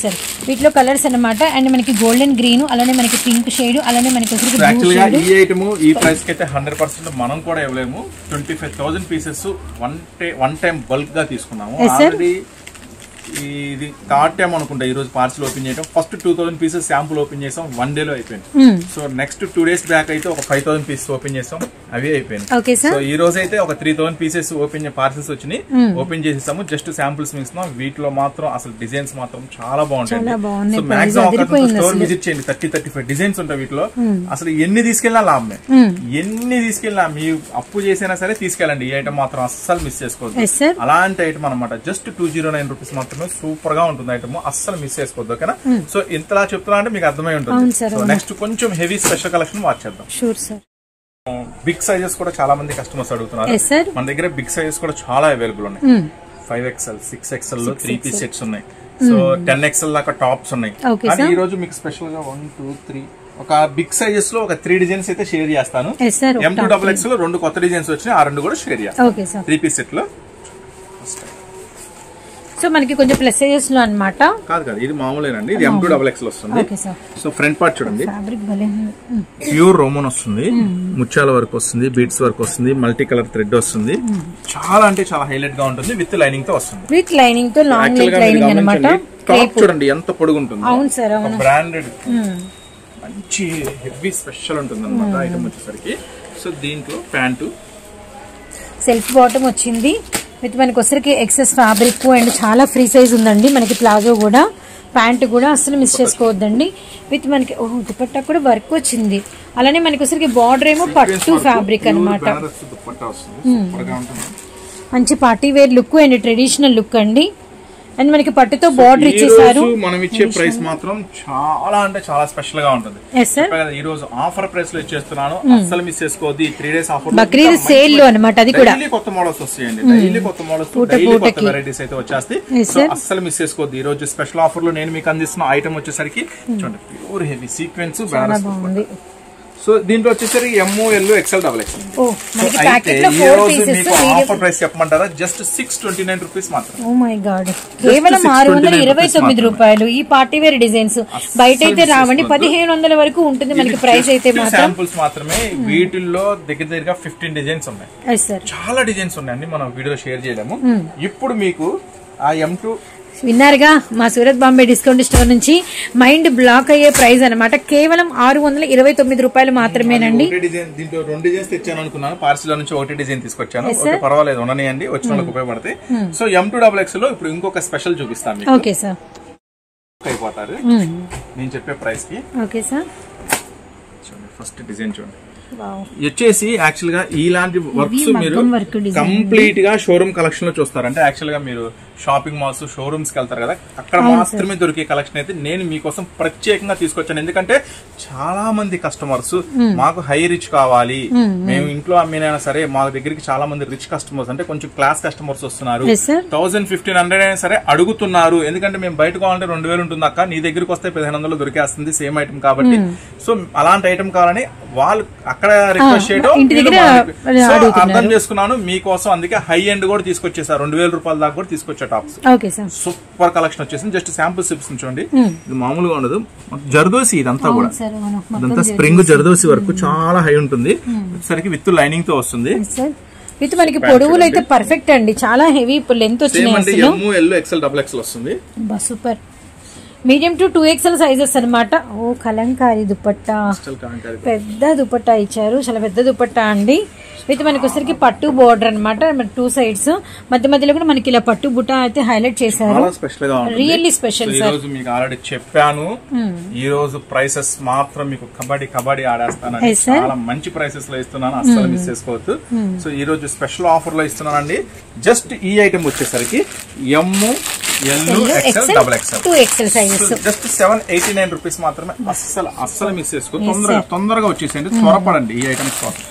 వీటిలో కలర్స్ అనమాట. అండ్ మనకి గోల్డెన్ గ్రీన్, అలానే మనకి పింక్ షేడ్, అలానే మనకి యాక్చువల్ గా ఈ ఐటమ్ ఈ ప్రైస్ కి అయితే 100% మనం కూడా ఇవ్వలేము. 25,000 పీసెస్ వన్ టైం బల్క్ గా తీసుకున్నాము. ఆల్రెడీ ఇది థర్డ్ టైం అనుకుంటా ఈ రోజు పార్సల్ ఓపెన్ చేయడం. ఫస్ట్ 2,000 పీసెస్ శాంపుల్ ఓపెన్ చేసాం, 1 day లో అయిపోయింది. సో నెక్స్ట్ 2 days బ్యాక్ అయితే ఒక 5,000 పీసెస్ ఓపెన్ చేసాం, అవి అయిపోయింది. సో ఈ రోజు అయితే ఒక 3,000 పీసెస్ ఓపెన్ పార్సల్స్ వచ్చినాయి, ఓపెన్ చేసేసాము. జస్ట్ శాంపుల్స్ మిస్తున్నాం. వీటిలో మాత్రం అసలు డిజైన్స్ మాత్రం చాలా బాగుంటాయి. సో మాక్సిమం స్టోర్ విజిట్ చేయండి. 30-35 డిజైన్స్ ఉంటాయి వీటిలో. అసలు ఎన్ని తీసుకెళ్ళినా లాభమే. ఎన్ని తీసుకెళ్ళినా మీ అప్పు చేసినా సరే తీసుకెళ్ళండి. ఈ ఐటమ్ మాత్రం అస్సలు మిస్ చేసుకోవద్దు. అలాంటి ఐటమ్ అనమాట. జస్ట్ 209 రూపీస్ మాత్రం. సూపర్ గా ఉంటుంది ఐటమ్, అస్సలు మిస్ చేసుకోవద్దు. ఓకేనా? సో ఇంతలా చెప్తున్నా అంటే మీకు అర్థమై ఉంటుంది. సో నెక్స్ట్ కొంచెం హెవీ స్పెషల్ కలెక్షన్ వాచ్ చేద్దాం. బిగ్ సైజెస్ కూడా చాలా మంది కస్టమర్స్ అడుగుతున్నారు. మన దగ్గర బిగ్ సైజెస్ కూడా చాలా అవైలబుల్ ఉన్నాయి. 5XL, 6XL లో 3-piece సెట్స్ ఉన్నాయి. సో 10XL దాకా టాప్స్ ఉన్నాయి. కానీ ఈ రోజు మీకు స్పెషల్ గా 1, 2, 3 ఒక బిగ్ సైజెస్ లో ఒక 3 డిజైన్స్ అయితే షేర్ చేస్తాను. M2XX లో 2 కొత్త డిజైన్స్ వచ్చినాయి, ఆ 2 కూడా షేర్ చేస్తాను 3-piece సెట్ లో. సో మనకి కొంచెం ప్లస్ సైజెస్ లో అన్నమాట. కాదు ఇది మామూలేనండి. ఇది M2XX లో వస్తుంది. సో ఫ్రంట్ పార్ట్ చూడండి, ప్యూర్ రోమన్ వస్తుంది, ముత్యాల వర్క్ వస్తుంది, బీడ్స్ వర్క్ వస్తుంది, మల్టీ కలర్ థ్రెడ్ వస్తుంది. చాలా అంటే చాలా హైలైట్ గా ఉంటుంది. విత్ లైనింగ్ తో వస్తుంది. విత్ లైనింగ్ తో లాంగ్ లైనింగ్ అన్నమాట. టాప్ చూడండి ఎంత పొడుగు ఉంటుంది. అవును సార్, అవును. బ్రాండెడ్ మంచి హెవీ స్పెషల్ ఉంటుంది అన్నమాట ఐటమ్ వచ్చేసరికి. సో దీంట్లో ప్యాంటు సెల్ఫ్ బాటమ్ వచ్చింది. విత్ మనకి వచ్చరికి ఎక్సెస్ ఫ్యాబ్రిక్ అండ్ చాలా ఫ్రీ సైజ్ ఉందండి. మనకి ప్లాజో కూడా, ప్యాంట్ కూడా అస్సలు మిస్ చేసుకోవద్దండి. విత్ మనకి దుపట్టా కూడా వర్క్ వచ్చింది. అలానే మనకి వచ్చరికి బార్డర్ ఏమో పట్టు ఫ్యాబ్రిక్ అనమాట. మంచి party wear look and traditional look అండి. అండ్ మనకి పట్టుతో బార్డర్ ఇచ్చేసారు. మనం ఇచ్చే ప్రైస్ మాత్రం చాలా అంటే చాలా స్పెషల్ గా ఉంటుంది. ఈ రోజు ఆఫర్ ప్రైస్ లో ఇచ్చేస్తున్నాను, అస్సలు మిస్ చేసుకోవద్దు. 3 days ఆఫర్ బక్రీద్ సేల్ లో అన్నమాట. అది కూడా డైలీ కొత్త మోడల్స్ వస్తాయండి. డైలీ కొత్త మోడల్స్, డైలీ కొత్త వెరైటీస్ అయితే వచ్చేస్తాయి. సో అస్సలు మిస్ చేసుకోవద్దు. ఈ రోజు స్పెషల్ ఆఫర్ లో నేను మీకు అందిస్తున్న ఐటమ్ వచ్చేసరికి చూడండి, ప్యూర్ హెవీ సీక్వెన్స్. సో దీంట్లో వచ్చేసరికి ML, XL, XX. ఈ రోజు మీకు ఆఫర్ ప్రైస్ చెప్పమంటారా? జస్ట్ 629 రూపీస్ మాత్రం. ఓ మై గాడ్, కేవలం 629 రూపాయలు. ఈ పార్టీ వేర్ డిజైన్స్ బయట అయితే రావండి, 1500 వరకు ఉంటుంది మనకి ప్రైస్ అయితే. శాంపుల్స్ మాత్రమే. వీటిల్లో దగ్గరగా 15 డిజైన్స్ ఉన్నాయి. చాలా డిజైన్స్ ఉన్నాయండి, మనం వీడియో షేర్ చేయలేము. ఇప్పుడు మీకు ఆ M2 విన్నారుగా, మా సూరత్ బాంబే డిస్కౌంట్ స్టోర్ నుంచి మైండ్ బ్లాక్ అయ్యే ప్రైస్ అనమాట. కేవలం 629 రూపాయలు మాత్రమేనండి. దీంట్లో 2 డిజైన్స్ తెచ్చాను అనుకున్నాను, పార్సిల్ నుంచి 1 డిజైన్ తీసుకొచ్చాను. పర్వాలేదు, ఉండనియండి, వచ్చిన వాళ్ళకి ఉపయోగపడతాయి. సో M2XX లో ఇప్పుడు ఇంకొక స్పెషల్ చూపిస్తాను. ఓకే సార్, అయిపోతారు నేను చెప్పే ప్రైస్ కి. ఓకే సార్, ఫస్ట్ డిజైన్ చూడండి. వచ్చేసి యాక్చువల్ గా ఇలాంటి వర్క్స్ మీరు కంప్లీట్ గా షోరూమ్ కలెక్షన్ లో చూస్తారు. అంటే యాక్చువల్ గా మీరు షాపింగ్ మాల్స్, షోరూమ్స్ కి వెళ్తారు కదా, అక్కడ మాత్రమే దొరికే కలెక్షన్ అయితే నేను మీకోసం ప్రత్యేకంగా తీసుకొచ్చాను. ఎందుకంటే చాలా మంది కస్టమర్స్ మాకు హై రిచ్ కావాలి, మేము ఇంట్లో అమ్మినైనా సరే మా దగ్గరికి చాలా మంది రిచ్ కస్టమర్స్, అంటే కొంచెం క్లాస్ కస్టమర్స్ వస్తున్నారు. 1000-1500 అయినా సరే అడుగుతున్నారు. ఎందుకంటే మేము బయట కావాలంటే 2000 ఉంటుంది అక్క, నీ దగ్గరికి వస్తే 1500 దొరికేస్తుంది సేమ్ ఐటమ్ కాబట్టి. సో అలాంటి ఐటమ్ కావాలని వాళ్ళు అక్కడ రిక్వెస్ట్ చేయడం అర్థం చేసుకున్నాను మీకోసం. అందుకే హై ఎండ్ కూడా తీసుకొచ్చేసారు, 2000 రూపాయల దాకా కూడా తీసుకొచ్చే టాప్స్. సూపర్ కలెక్షన్ వచ్చేసింది. జస్ట్ శాంపుల్ సిప్స్ చూడండి, ఇది మామూలుగా ఉండదు. జర్దోసి ఇదంతా కూడా, ఇదంతా స్ప్రింగ్ జర్దోసి వరకు చాలా హై ఉంటుంది. సరికి విత్ లైనింగ్ తో వస్తుంది. విత్ మనకి పొడవులు అయితే పర్ఫెక్ట్ అండి, చాలా హెవీ లెంత్ వచ్చింది. ML, XL, XX వస్తుంది. Super. Medium to 2XL sizes అన్నమాట. ఓ కలంకారీ దుపట్టా, పెద్ద దుపట్టా ఇచ్చారు, చాలా పెద్ద దుపట్టా అండి. విత్ మనకి వచ్చరికి పట్టు బోర్డర్ అనమాట, 2 sides మధ్య మధ్యలో కూడా మనకి ఇలా పట్టు బుట్ట అయితే హైలైట్ చేశారు. Really special sir. మీకు ఆల్రెడీ చెప్పాను, ఈ రోజు ప్రైసెస్ మాత్రం మీకు కబడ్డీ ఆడేస్తానండి. చాలా మంచి ప్రైసెస్ లో ఇస్తున్నాను, అస్సలు మిస్ చేసుకోవద్దు. సో ఈ రోజు స్పెషల్ ఆఫర్ లో ఇస్తున్నానండి. జస్ట్ ఈ ఐటమ్ వచ్చేసరికి XL సైజెస్ జస్ట్ 789 రూపీస్ మాత్రమే. అస్సలు మిస్ చేసుకోవద్దు, తొందరగా వచ్చేసేయండి, త్వరపడండి ఈ ఐటమ్స్ కోసం.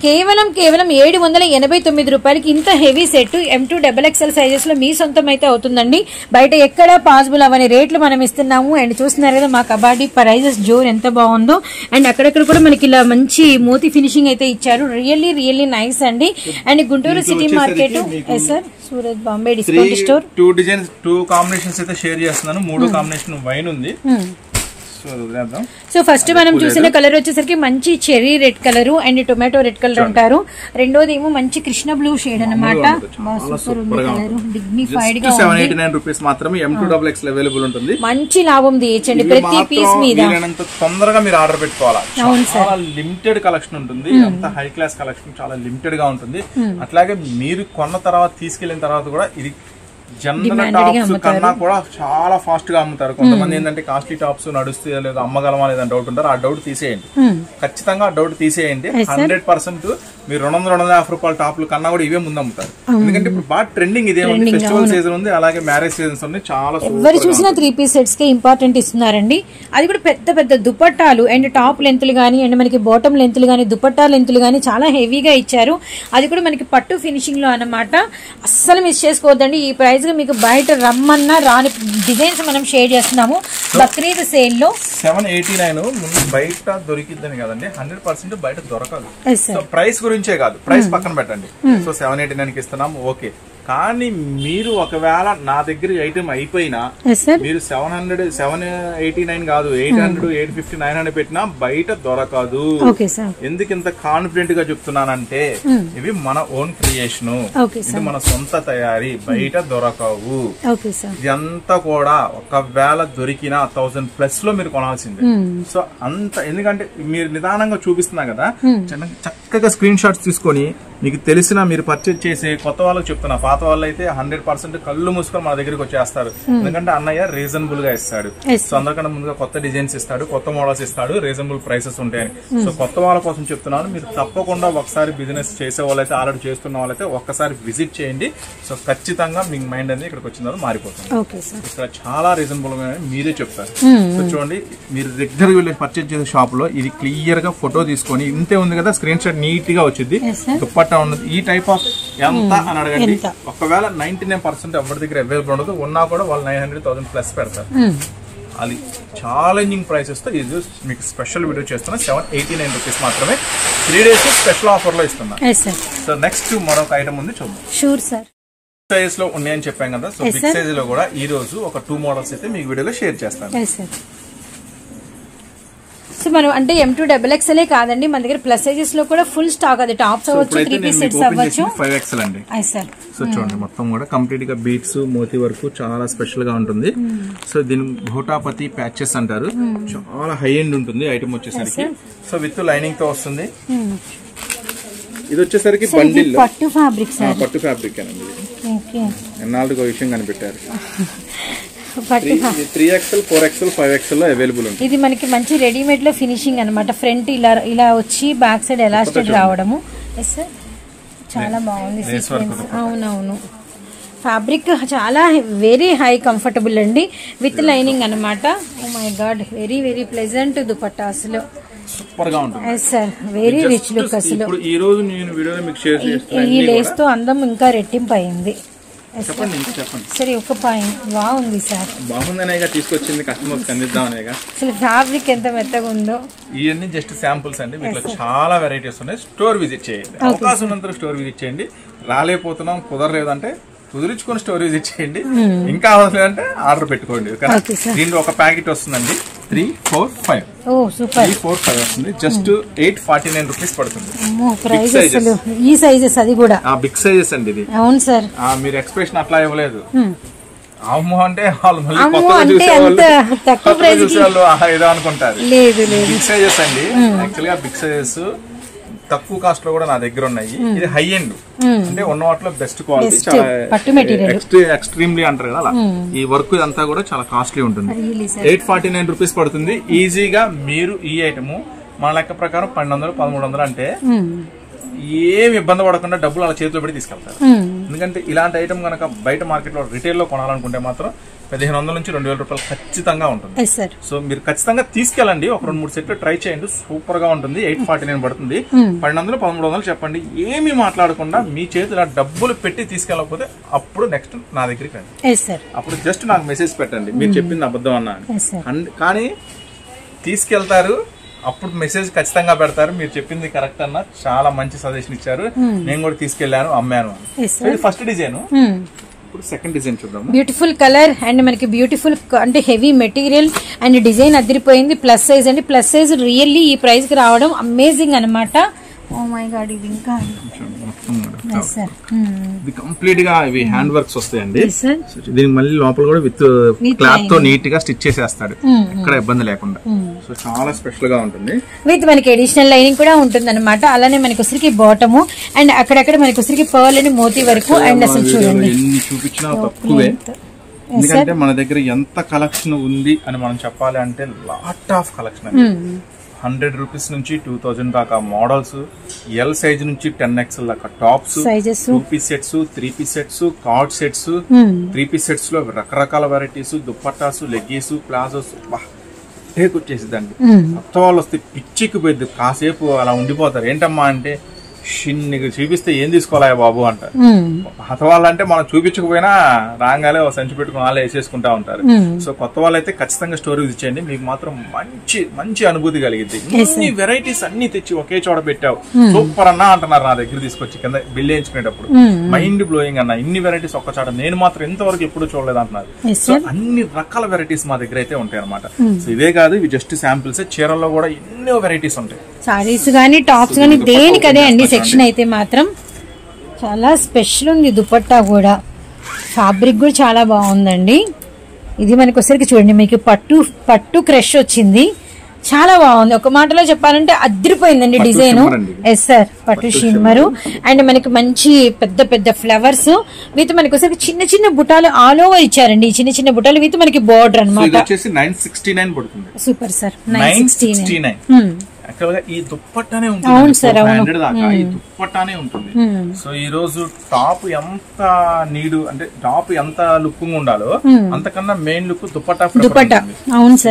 కేవలం 789 రూపాయలకి ఇంత హెవీ సెట్ M2XXL సైజెస్ లో మీ సొంతం అయితే అవుతుందండి. బయట ఎక్కడ పాసిబుల్ అవని రేట్లు మనం ఇస్తున్నాము. అండ్ చూస్తున్నారు కదా మా కబడ్డీ ప్రైజెస్ జోర్ ఎంత బాగుందో. అండ్ అక్కడక్కడ కూడా మనకి ఇలా మంచి మోతి ఫినిషింగ్ అయితే ఇచ్చారు. రియల్లీ నైస్ అండి. And Guntur city market sir, Surat Bombay discount store. 2 designs 2 combinations అయితే షేర్ చేస్తున్నాను. 3 కాంబినేషన్ వైన్ ఉంది. సో ఫస్ట్ మనం చూసిన కలర్ వచ్చేసరికి మంచి cherry red colour and tomato red colour అంటారు. రెండోది ఏమో మంచి కృష్ణ బ్లూ షేడ్ అన్నమాట. డిగ్నిఫైడ్ గా 789 రూపీస్ మాత్రమే. M2XXL అవైలబుల్ ఉంటుంది. మంచి లాభం తీయచ్చండి ప్రతి పీస్ మీద. తొందరగా మీరు ఆర్డర్ పెట్టుకోవాలా. చాలా లిమిటెడ్ కలెక్షన్ ఉంటుంది, అంత హై క్లాస్ కలెక్షన్ చాలా లిమిటెడ్ గా ఉంటుంది. అట్లాగే మీరు కొన్న తర్వాత తీసుకెళ్లిన తర్వాత కూడా ఇది జనరల్ టాప్స్ కన్నా కూడా చాలా ఫాస్ట్ గా అమ్ముతారు. కొంతమంది ఏంటంటే కాస్ట్లీ టాప్స్ నడుస్తాయో లేదో అమ్మగలమా లేదని డౌట్ ఉంటారు. ఆ డౌట్ తీసేయండి, ఖచ్చితంగా ఆ డౌట్ తీసేయండి. 100% మీరు 200-250 రూపాయల టాప్లు కన్నా కూడా ఇవే ముందు అమ్ముతారు. ఎందుకంటే ఇప్పుడు బాగా ట్రెండింగ్ ఇదే ఉంది. ఫెస్టివల్ సీజన్ ఉంది, అలాగే మ్యారేజ్ సీజన్స్ ఉంది. చాలా ఎవరు చూసినా 3 పీస్ సెట్స్ కి ఇంపార్టెంట్ ఇస్తున్నారండి. అది కూడా పెద్ద పెద్ద దుపట్టాలు అండ్ టాప్ లెంత్లు గానీ అండ్ మనకి బాటమ్ లెంత్లు గానీ దుపట్టా లెంత్లు గానీ చాలా హెవీగా ఇచ్చారు. అది కూడా మనకి పట్టు ఫినిషింగ్ లో అన్నమాట. అస్సలు మిస్ చేసుకోవద్దండి. ఈ ప్రైస్ మీకు బయట రమ్మన్నా రాని డిజైన్స్ మనం షేర్ చేస్తున్నాము. బక్రీద్ సేల్ లో 789 ముందు బయట దొరికిద్దని కదండి, 100% బయట దొరకదు. సో ప్రైస్ గురించే కాదు, ప్రైస్ పక్కన పెట్టండి. సో 789 కి ఇస్తున్నాము, ఓకే. కానీ మీరు ఒకవేళ నా దగ్గర ఐటమ్ అయిపోయినా మీరు 789 కాదు 800, 850, 900 పెట్టినా బయట దొరకదు. ఎందుకు ఇంత కాన్ఫిడెంట్ గా చెప్తున్నానంటే ఇవి మన ఓన్ క్రియేషన్, ఇది మన సొంత తయారీ, బయట దొరకవు. ఇదంతా కూడా ఒకవేళ దొరికినా 1000+ లో మీరు కొనాల్సిందే. సో అంత ఎందుకంటే మీరు నిదానంగా చూపిస్తున్నా కదా, చక్కగా స్క్రీన్ షాట్స్ తీసుకొని మీకు తెలిసిన మీరు పర్చేజ్ చేసే కొత్త వాళ్ళకి చెప్తున్నా. పాత వాళ్ళు అయితే 100% కళ్ళు మూసుకొని మన దగ్గరికి వచ్చేస్తారు. ఎందుకంటే అన్నయ్య రీజనబుల్ గా ఇస్తాడు. సో అందరికన్నా ముందుగా కొత్త డిజైన్స్ ఇస్తాడు, కొత్త మోడల్స్ ఇస్తాడు, రీజనబుల్ ప్రైసెస్ ఉంటాయని. సో కొత్త వాళ్ళ కోసం చెప్తున్నాను, మీరు తప్పకుండా ఒకసారి బిజినెస్ చేసే వాళ్ళైతే, ఆల్రెడీ చేస్తున్న వాళ్ళైతే ఒక్కసారి విజిట్ చేయండి. సో ఖచ్చితంగా మీ మైండ్ అనేది ఇక్కడికి వచ్చిన తర్వాత మారిపోతుంది. ఇక్కడ చాలా రీజనబుల్ గా మీరే చెప్తారు. సో చూడండి, మీరు రెగ్యులర్ గా పర్చేజ్ చేసే షాప్ లో ఇది క్లియర్ గా ఫోటో తీసుకొని, ఇంతే ఉంది కదా స్క్రీన్ షాట్ నీట్ గా వచ్చింది, దుప్పట్టా ఉన్నది. ఈ టైప్ ఆఫ్ ఎంత అని అడగండి. ఒకవేళ 99% ఎవరి దగ్గర అవైలబుల్ ఉండదు, ఉన్నా కూడా వాళ్ళు 900,000+ పెడతారు. అది ఛాలెంజింగ్ ప్రైసెస్ తో ఇది మీకు స్పెషల్ వీడియో చేస్తున్నా. 789 రూపీస్ మాత్రమే. 3 days స్పెషల్ ఆఫర్ లో ఇస్తున్నా. సో నెక్స్ట్ మరొక ఐటమ్ ఉంది, చూద్దాం. Sure sir. సైజ్ లో ఉన్నాయని చెప్పాం కదా, సో బిగ్ సైజ్ లో కూడా ఈ రోజు ఒక 2 మోడల్స్ అయితే మీకు వీడియోలో షేర్ చేస్తాను. సో మనం అంటే M2XXL కాదండి, మన దగ్గర ప్లస్ సైజెస్ లో కూడా ఫుల్ స్టాక్. అది టాప్స్ అవ్వచ్చు, 3 పీస్ సెట్స్ అవ్వచ్చు. 5XL అండి. సో చూడండి, మొత్తం కూడా కంప్లీట్ గా బీట్స్, మోతీ వర్క్ చాలా స్పెషల్ గా ఉంటుంది. సో దీని భూటాపతి ప్యాచెస్ అంటారు. చాలా హై ఎండ్ ఉంటుంది ఐటమ్ వచ్చేసరికి. సో విత్ లైనింగ్ తో వస్తుంది. ఇది వచ్చేసరికి బండిల్ పట్టు ఫ్యాబ్రిక్. పట్టు ఫ్యాబ్రిక్ అండి. ఎన్నాళ్ళకి ఒక విషయం కనిపెట్టారు. 3XL, 4XL, 5XL లో అవైలబుల్ ఉంది. ఇది మనకి మంచి రెడీమేడ్ లో ఫినిషింగ్ అన్నమాట. ఫ్రంట్ ఇలా వచ్చి బ్యాక్ సైడ్ ఎలాస్టిక్ రావడము. చాలా బాగుంది. అవునవును, ఫ్యాబ్రిక్ చాలా వెరీ హై కంఫర్టబుల్ అండి, విత్ లైనింగ్ అనమాట. Oh my God, very pleasant dupatta. అసలు సూపర్ గా ఉంటుంది. Sir very rich look. అసలు ఈ రోజు నేను వీడియోలో మీకు షేర్ చేస్తున్నాను. ఈ లేస్ తో అందం ఇంకా రెట్టింపు అయింది. చెప్పండి, ఇంకా చెప్పండి. సరే, ఒక పాయింట్ బాగుంది సార్. బాగుందనేగా తీసుకొచ్చింది, కస్టమర్స్ అందిద్దామనేగా. అసలు ఫ్యాబ్రిక్ ఎంత మెత్తగా ఉందో. ఇవన్నీ జస్ట్ శాంపుల్స్ అండి, మీకు చాలా వెరైటీస్ ఉన్నాయి. స్టోర్ విజిట్ చేయండి, అవకాశం ఉన్నంత స్టోర్ విజిట్ చేయండి. రాలేకపోతున్నాం, కుదరలేదంటే కుదిరించుకొని స్టోర్ విజిట్ చేయండి. ఇంకా అవసరలేదంటే ఆర్డర్ పెట్టుకోండి. దీంట్లో ఒక ప్యాకెట్ వస్తుందండి, 3, 4, 5. 3, 4, 5 వస్తుంది. జస్ట్ 849 రూపీస్ పడుతుంది. ఈ సైజెస్, అది కూడా బిగ్ సైజెస్ అండి ఇది. అవును సార్, మీరు ఎక్స్ప్రెషన్ అట్లా ఇవ్వలేదు. అమ్మో అంటే వాళ్ళు మళ్ళీ కొత్తగా చూసేవాళ్ళు ఏదో అనుకుంటారు. బిగ్ సైజెస్ అండి, యాక్చువల్ గా బిగ్ సైజెస్ తక్కువ కాస్ట్ లో కూడా నా దగ్గర ఉన్నాయి. ఇది హై ఎండ్ అంటే ఉన్న వాటిలో బెస్ట్ క్వాలిటీ, చాలా ఎక్స్ట్రీమ్లీ అంటారు కదా అలా. ఈ వర్క్ ఇదంతా కూడా చాలా కాస్ట్లీ ఉంటుంది. 849 రూపీస్ పడుతుంది ఈజీగా. మీరు ఈ ఐటమ్ మన లెక్క ప్రకారం 1200-1300 అంటే ఏమి ఇబ్బంది పడకుండా డబ్బులు అలా చేతిలో పెట్టి తీసుకెళ్తారు. ఎందుకంటే ఇలాంటి ఐటమ్ కనుక బయట మార్కెట్ లో రిటైల్ లో కొనాలనుకుంటే మాత్రం 1500 నుంచి 2000 రూపాయలు ఖచ్చితంగా ఉంటుంది. సో మీరు ఖచ్చితంగా తీసుకెళ్ళండి, ఒక 2-3 సెట్లు ట్రై చేయండి, సూపర్ గా ఉంటుంది. 849 పడుతుంది. 1200-1300 చెప్పండి, ఏమి మాట్లాడకుండా మీ చేతిలో డబ్బులు పెట్టి తీసుకెళ్ళకపోతే అప్పుడు నెక్స్ట్ నా దగ్గరికి రండి. అప్పుడు జస్ట్ నాకు మెసేజ్ పెట్టండి, మీరు చెప్పింది అబద్ధం అన్నా అని. కానీ తీసుకెళ్తారు, అప్పుడు మెసేజ్ ఖచ్చితంగా పెడతారు, మీరు చెప్పింది కరెక్ట్ అన్న, చాలా మంచి సజెషన్ ఇచ్చారు, నేను కూడా తీసుకెళ్లాను, అమ్మాను అని. ఇది ఫస్ట్ డిజైన్. ఇప్పుడు సెకండ్ డిజైన్ చూద్దాం. బ్యూటిఫుల్ కలర్ అండ్ మనకి బ్యూటిఫుల్ అంటే హెవీ మెటీరియల్ అండ్ డిజైన్ అదిరిపోయింది. ప్లస్ సైజ్ అండి, ప్లస్ సైజ్ రియల్లీ ఈ ప్రైస్ కి రావడం అమేజింగ్ అనమాట. ఓ మై గాడ్, ఇది ఇంకా ఇది కంప్లీట్ గా ఇవి హ్యాండ్ వర్క్స్ వస్తాయండి. దీనికి మళ్ళీ లోపల కూడా విత్ క్లాత్ తో నీట్ గా స్టిచ్ చేసేస్తాడు, ఎక్కడ ఇబ్బంది లేకుండా. సో చాలా స్పెషల్ గా ఉంటుంది. విత్ మనకి అడిషనల్ లైనింగ్ కూడా ఉంటుంది అనమాట. అలానే మనకి ఉసిరికి బాటము అండ్ అక్కడక్కడ మనకి ఉసిరికి పర్ల్ అని మోతీ వరకు. అండ్ అసలు చూడండి ఎన్ని చూపించినా తక్కువే, ఎందుకంటే మన దగ్గర ఎంత కలెక్షన్ ఉంది అని మనం చెప్పాలి అంటే లాట్ ఆఫ్ కలెక్షన్. 100 రూపీస్ నుంచి 2000 దాకా మోడల్స్, ఎల్ సైజ్ నుంచి 10XL దాకా tops, 2 piece sets, 3 piece sets, cord sets, 3 piece sets లో రకరకాల వెరైటీస్, దుప్పట్టాస్, లెగ్గీస్, ప్లాజోస్, వచ్చేసిద్దండి. కొత్త వాళ్ళు వస్తే పిచ్చికి పోయిద్ది, కాసేపు అలా ఉండిపోతారు. ఏంటమ్మా అంటే నీకు చూపిస్తే ఏం తీసుకోవాలా బాబు అంటారు. పాత వాళ్ళంటే మనం చూపించకపోయినా రాగానే సంచి పెట్టుకుని వాళ్ళే వేసేసుకుంటా ఉంటారు. సో కొత్త వాళ్ళైతే ఖచ్చితంగా స్టోర్ ఇచ్చేయండి, మీకు మాత్రం మంచి మంచి అనుభూతి కలిగింది. ఇన్ని వెరైటీస్ అన్ని తెచ్చి ఒకే చోట పెట్టావు, సూపర్ అన్నా అంటున్నారు నా దగ్గర తీసుకొచ్చి కింద బిల్ వేయించుకునేటప్పుడు. మైండ్ బ్లోయింగ్ అన్న, ఇన్ని వెరైటీస్ ఒక్క చోట నేను మాత్రం ఎంతవరకు ఎప్పుడు చూడలేదు అంటున్నారు. సో అన్ని రకాల వెరైటీస్ మా దగ్గర అయితే ఉంటాయి అనమాట. సో ఇవే కాదు, ఇవి జస్ట్ శాంపిల్స్. చీరల్లో కూడా ఎన్నో వెరైటీస్ ఉంటాయి, సారీస్ గానీ టాప్స్ గానీ దేనికదే అండి. సెక్షన్ అయితే మాత్రం చాలా స్పెషల్ ఉంది. దుపట్టా కూడా ఫ్యాబ్రిక్ కూడా చాలా బాగుందండి. ఇది మనకి వచ్చరికి చూడండి, మీకు పట్టు క్రష్ వచ్చింది, చాలా బాగుంది. ఒక మాటలో చెప్పాలంటే అదిరిపోయిందండి డిజైన్. ఎస్ సార్, పట్టు షిమ్మరు అండ్ మనకి మంచి పెద్ద పెద్ద ఫ్లవర్స్ విత్ మనకి వచ్చరికి చిన్న చిన్న బుటాలు ఆల్ ఓవర్ ఇచ్చారండి. చిన్న చిన్న బుటాలు విత్ మనకి బోర్డర్ అనమాట. 969 పడుతుంది. Super sir, 969. ఈ దుప్పట్టానే ఉంటుంది, ఈ దుప్పట్టానే ఉంటుంది. సో ఈ రోజు టాప్ ఎంత నీడు అంటే టాప్ ఎంత లుకింగ్ ఉండాలో అంతకన్నా మెయిన్ లుక్ దుప్పట్టా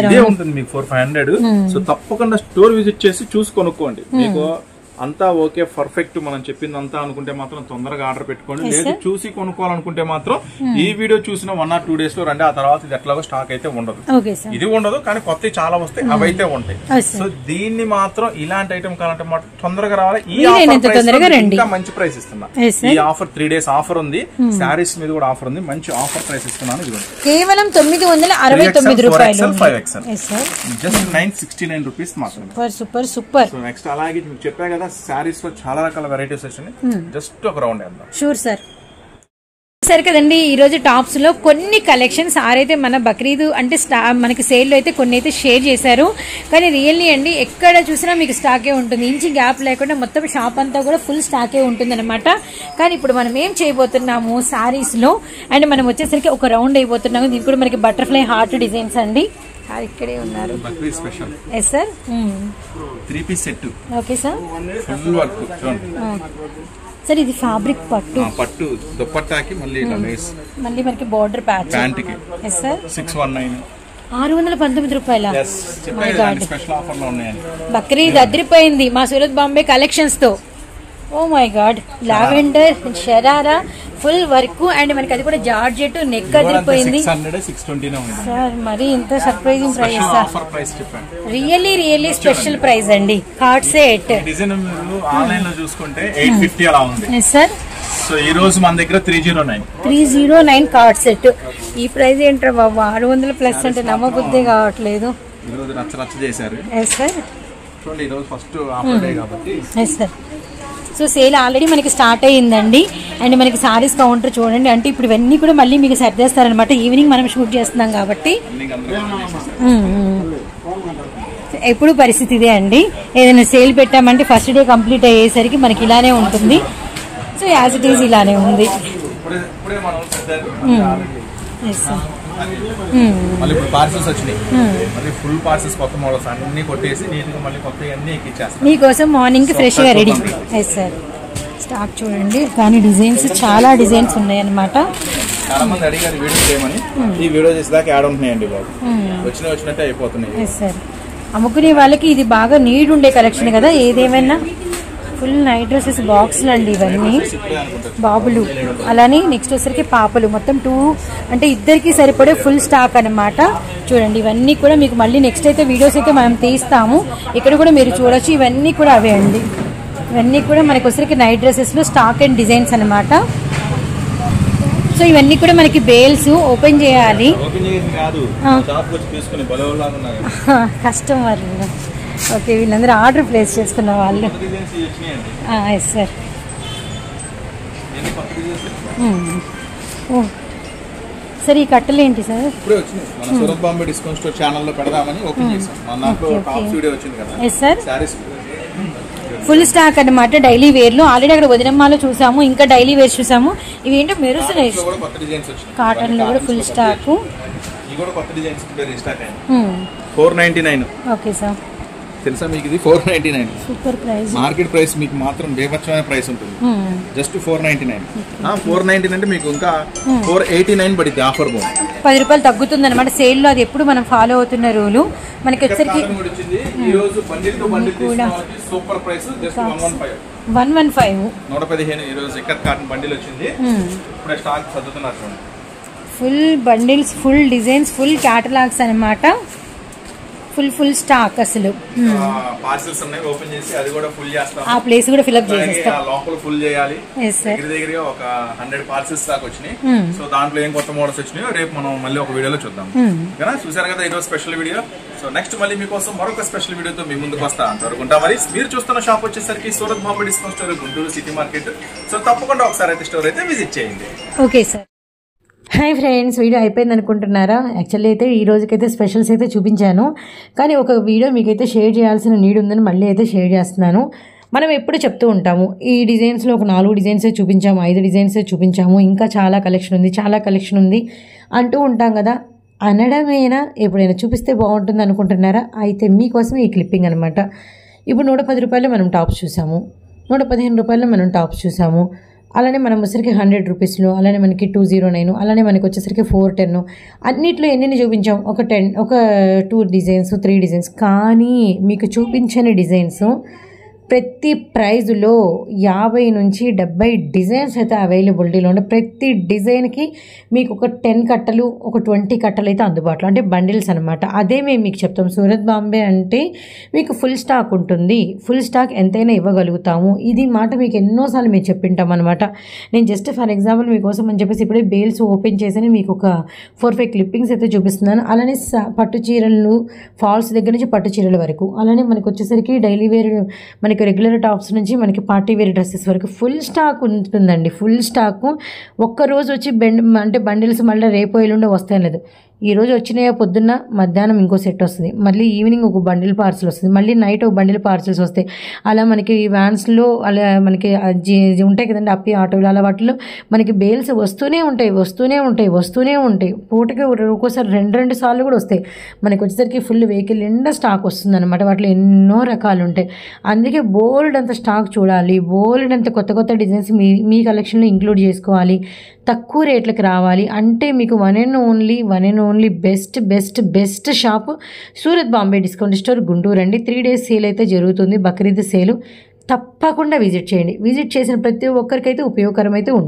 ఇదే ఉంటుంది మీకు 400-500. సో తప్పకుండా స్టోర్ విజిట్ చేసి చూసి కొనుక్కోండి. మీకు అంతా ఓకే పర్ఫెక్ట్ మనం చెప్పింది అంతా అనుకుంటే మాత్రం తొందరగా ఆర్డర్ పెట్టుకోండి. లేదు చూసి కొనుక్కోవాలనుకుంటే మాత్రం ఈ వీడియో చూసిన 1 or 2 days లో రండి. ఆ తర్వాత ఇది ఎట్లాగో స్టాక్ అయితే ఉండదు, ఇది ఉండదు, కానీ కొత్తవి చాలా వస్తాయి, అవైతే ఉంటాయి. సో దీన్ని మాత్రం ఇలాంటి ఐటమ్ కావాలంటే మాత్రం తొందరగా రావాలి. ఈ ఆఫర్ ఇంకా మంచి ప్రైస్ ఇస్తున్నా. ఈ ఆఫర్ 3 days ఆఫర్ ఉంది, శారీస్ మీద కూడా ఆఫర్ ఉంది, మంచి ఆఫర్ ప్రైస్ ఇస్తున్నాను. ఇది కేవలం 969 రూపాయలు, 5XL జస్ట్ 969 రూపీస్ మాత్రమే. Super super. సో నెక్స్ట్ అలాగే మీకు చెప్పా కదా, శారీస్ లో చాలా రకాల వెరైటీస్ వచ్చినాయి, జస్ట్ ఒక రౌండ్ వేద్దాం. Sure sir. సరే కదండి, ఈ రోజు టాప్స్ లో కొన్ని కలెక్షన్స్ ఆరైతే మన బక్రీద్ అంటే మనకి సేల్ లో అయితే కొన్ని అయితే షేర్ చేశారు. కానీ రియల్లీ అండి ఎక్కడ చూసినా మీకు స్టాకే ఉంటుంది, ఇంచి గ్యాప్ లేకుండా మొత్తం షాప్ అంతా కూడా ఫుల్ స్టాకే ఉంటుంది అనమాట. కానీ ఇప్పుడు మనం ఏం చేయబోతున్నాము శారీస్ లో అండ్ మనం వచ్చేసరికి ఒక రౌండ్ అయిపోతున్నాము. దీనికి కూడా మనకి బటర్ఫ్లై హార్ట్ డిజైన్స్ అండి, ఇక్కడే ఉన్నారు. Yes sir, 3 piece set. Okay sir, full work sir. ఇది ఫ్యాబ్రిక్ పట్టు దుపట్టాకి మళ్ళీ మనకి బోర్డర్ ప్యాచ్ ప్యాంట్ కి. ఎస్ సార్, 619 రూపాయల. బక్రీద్ అదిరిపోయింది మా సూరత్ బాంబే కలెక్షన్స్ తో. Oh my God, lavender sharara full work and మనకి అది కూడా జార్జెట్ నెక్ అదిరిపోయింది సార్. మరి ఇంత surprising price sir, really really special price అండి. కార్డ్ సెట్ ఆన్లైన్ లో చూసుకుంటే 850 అలా ఉంది సార్. సో ఈ రోజు మన దగ్గర 309 కార్డ్ సెట్. ఈ ప్రైస్ ఏంట్రా బాబు, 600 ప్లస్ అంటే నమ్మబుద్ధి కావట్లేదు. ఈ రోజు నచ్చ చేశారు. ఎస్ సార్, చూడండి ఈ రోజు ఫస్ట్ ఆఫర్ డే కాబట్టి. Yes sir, so sale already మనకి స్టార్ట్ అయ్యిందండి. అండ్ మనకి సారీస్ కౌంటర్ చూడండి. అంటే ఇప్పుడు ఇవన్నీ కూడా మళ్ళీ మీకు సర్దేస్తారనమాట. ఈవినింగ్ మనం షూట్ చేస్తున్నాం కాబట్టి ఎప్పుడు పరిస్థితి ఇదే అండి. ఏదైనా సేల్ పెట్టామంటే ఫస్ట్ డే కంప్లీట్ అయ్యేసరికి మనకి ఇలానే ఉంటుంది. సో యాజ్ ఇట్ ఈజ్ ఇలానే ఉంది. మళ్ళీ ఇప్పుడు పార్సల్స్ వచ్చినాయి, మళ్ళీ ఫుల్ పార్సల్స్ కొత్త మోడల్స్ అన్ని కొట్టేసి నీట్గా మళ్ళీ కొత్త అన్ని ఎక్కిచ్చేస్తాం మీకోసం. మార్నింగ్ కి ఫ్రెష్ గా రెడీ. Yes sir. స్టాక్ చూడండి, కానీ డిజైన్స్ చాలా డిజైన్స్ ఉన్నాయి అన్నమాట. చాలా మంది అడిగారు వీడియో చేయమని. ఈ వీడియో చేసేదాకా యాడ్ ఉంటున్నాయండి బాబు, వచ్చినట్టే అయిపోతున్నాయి. Yes sir. అమ్ముకునే వాళ్ళకి ఇది బాగా నీడ్ ఉండే కలెక్షన్ కదా. ఏదేమైనా ఫుల్ నైట్ డ్రెస్సెస్ బాక్సులు అండి ఇవన్నీ, బాబులు. అలానే నెక్స్ట్ వచ్చేసరికి పాపలు. మొత్తం 2 అంటే ఇద్దరికి సరిపడే ఫుల్ స్టాక్ అనమాట. చూడండి ఇవన్నీ కూడా మీకు మళ్ళీ నెక్స్ట్ అయితే వీడియోస్ అయితే మనం తీస్తాము. ఇక్కడ కూడా మీరు చూడొచ్చు, ఇవన్నీ కూడా అవే అండి. ఇవన్నీ కూడా మనకి వచ్చేసరికి నైట్ డ్రెస్సెస్లో స్టాక్ అండ్ డిజైన్స్ అనమాట. సో ఇవన్నీ కూడా మనకి బేల్స్ ఓపెన్ చేయాలి. కస్టమర్ ఓకే, వీళ్ళందరూ ఆర్డర్ ప్లేస్ చేసుకున్న వాళ్ళు. Yes sir. సార్ ఈ కట్టలు ఏంటి సార్? ఇప్పుడే వచ్చింది, మన సూరత్ బాంబే డిస్కౌంట్ స్టోర్ ఛానల్లో పెడదామని ఓపెన్ చేసాం. మన దాంట్లో టాప్ వీడియో వచ్చింది కదా. Yes sir. Saris full stock అనమాట. డైలీ వేర్ లో ఆల్రెడీ అక్కడ వదినమ్మాలో చూసాము, ఇంకా డైలీ వేర్ చూసాము. ఇవి ఏంటో మెరుస్తున్నాయి. కాటన్ లో కూడా ఫుల్ స్టాక్. 499. Okay sir. తెలుసా మీకు ఇది 499. Super price. మార్కెట్ ప్రైస్ మీకు మాత్రం బేభత్సమైన ప్రైస్ ఉంటుంది. జస్ట్ 499. 499 అంటే మీకు ఇంకా 489 పడింది ఆఫర్ బోన్. 10 రూపాయలు తగ్గుతుంది అనమాట సేల్ లో. అది ఎప్పుడు మనం ఫాలో అవుతున్న రూలు. మనకి వచ్చరికి సూపర్ ప్రైస్ జస్ట్ 115. 115 ఈ రోజు ఎక్కడ కాటన్ బండిల్ వచ్చింది. ఇప్పుడే స్టాక్ చదువుతున్నారు. Full bundles, full designs, full catalogues అనమాట. ఫుల్ స్టాక్ అసలు. పార్సల్స్ ఉన్నాయి, ఓపెన్ చేసి అది కూడా ఫుల్ చేస్తాం. ఆ ప్లేస్ కూడా ఫిల్ అప్ చేసేస్తాం. లోపల ఫుల్ చేయాలి. దగ్గర ఒక 100 పార్సల్స్ దాకా వచ్చినాయి. సో దాంట్లో ఏం కొత్త మోడల్స్ వచ్చినాయో రేపు మనం మళ్ళీ ఒక వీడియోలో చూద్దాం. చూసారు కదా ఈరోజు స్పెషల్ వీడియో. సో నెక్స్ట్ మళ్ళీ మీకోసం మరొక స్పెషల్ వీడియోతో మీ ముందుకు వస్తా. అంతవరకు మరి మీరు చూస్తున్న షాప్ వచ్చేసరికి Surat Bombay discount store, Guntur city market. So తప్పకుండా ఒకసారి అయితే స్టోర్ అయితే విజిట్ చేయండి. Okay sir. Hi friends, video అయిపోయింది అనుకుంటున్నారా? యాక్చువల్లీ అయితే ఈ రోజుకైతే స్పెషల్స్ అయితే చూపించాను, కానీ ఒక వీడియో మీకైతే షేర్ చేయాల్సిన నీడ్ ఉందని మళ్ళీ అయితే షేర్ చేస్తున్నాను. మనం ఎప్పుడు చెప్తూ ఉంటాము, ఈ డిజైన్స్లో ఒక 4 డిజైన్సే చూపించాము, 5 డిజైన్సే చూపించాము, ఇంకా చాలా కలెక్షన్ ఉంది అంటూ ఉంటాం కదా. అనడమేనా ఎప్పుడైనా చూపిస్తే బాగుంటుంది అనుకుంటున్నారా? అయితే మీకోసం ఈ క్లిప్పింగ్ అనమాట. ఇప్పుడు 110 రూపాయలు మనం టాప్స్ చూసాము, 115 రూపాయలు మనం టాప్స్ చూసాము. అలానే మనం వచ్చేసరికి 100 రూపీస్లో, అలానే మనకి 209, అలానే మనకి వచ్చేసరికి 410. అన్నిట్లో ఎన్ని చూపించాం? ఒక 2 డిజైన్స్, 3 డిజైన్స్. కానీ మీకు చూపించని డిజైన్స్ ప్రతి ప్రైజ్లో 50 నుంచి 70 డిజైన్స్ అయితే అవైలబిలిటీలో ఉండే. ప్రతి డిజైన్కి మీకు ఒక 10 కట్టలు, ఒక 20 కట్టలు అయితే అందుబాటులో, అంటే బండిల్స్ అనమాట. అదే మేము మీకు చెప్తాం. సూరత్ బాంబే అంటే మీకు ఫుల్ స్టాక్ ఉంటుంది, ఫుల్ స్టాక్ ఎంతైనా ఇవ్వగలుగుతాము. ఇది మాట మీకు ఎన్నోసార్లు మేము చెప్పింటాం అనమాట. నేను జస్ట్ ఫర్ ఎగ్జాంపుల్ మీకోసం అని చెప్పేసి ఇప్పుడే బేల్స్ ఓపెన్ చేసి మీకు ఒక 4-5 క్లిప్పింగ్స్ అయితే చూపిస్తున్నాను. అలానే పట్టు చీరలు, ఫాల్స్ దగ్గర నుంచి పట్టు చీరల వరకు, అలానే మనకు వచ్చేసరికి డైలీ వేర్, మనకి రెగ్యులర్ టాప్స్ నుంచి మనకి పార్టీ వేర్ డ్రెస్సెస్ వరకు ఫుల్ స్టాక్ ఉంటుందండి. Full stock. ఒక్కరోజు వచ్చి అంటే బండిల్స్ మళ్ళీ రేపు ఎల్లుండి వస్తాయి లేదు. ఈరోజు వచ్చినాయో పొద్దున్న, మధ్యాహ్నం ఇంకో సెట్ వస్తుంది, మళ్ళీ ఈవినింగ్ ఒక బండిల్ పార్సల్ వస్తుంది, మళ్ళీ నైట్ ఒక బండిల్ పార్సల్స్ వస్తాయి. అలా మనకి వ్యాన్స్లో అలా మనకి ఉంటాయి కదండి అప్పి ఆటోలు, అలా వాటిలో మనకి బేల్స్ వస్తూనే ఉంటాయి. పూటకి ఒక్కోసారి 2 సార్లు కూడా వస్తాయి. మనకి వచ్చేసరికి ఫుల్ వెహికల్ నిండా స్టాక్ వస్తుంది అనమాట. వాటిలో ఎన్నో రకాలు ఉంటాయి. అందుకే బోల్డ్ అంత స్టాక్ చూడాలి, బోల్డ్ అంత కొత్త డిజైన్స్ మీ కలెక్షన్లో ఇంక్లూడ్ చేసుకోవాలి, తక్కువ రేట్లకు రావాలి అంటే మీకు one and only best shop Surat Bombay discount store Guntur అండి. 3 days సేల్ అయితే జరుగుతుంది, బక్రీద్ సేలు. తప్పకుండా విజిట్ చేయండి. విజిట్ చేసిన ప్రతి ఒక్కరికైతే ఉపయోగకరం అయితే ఉంటుంది.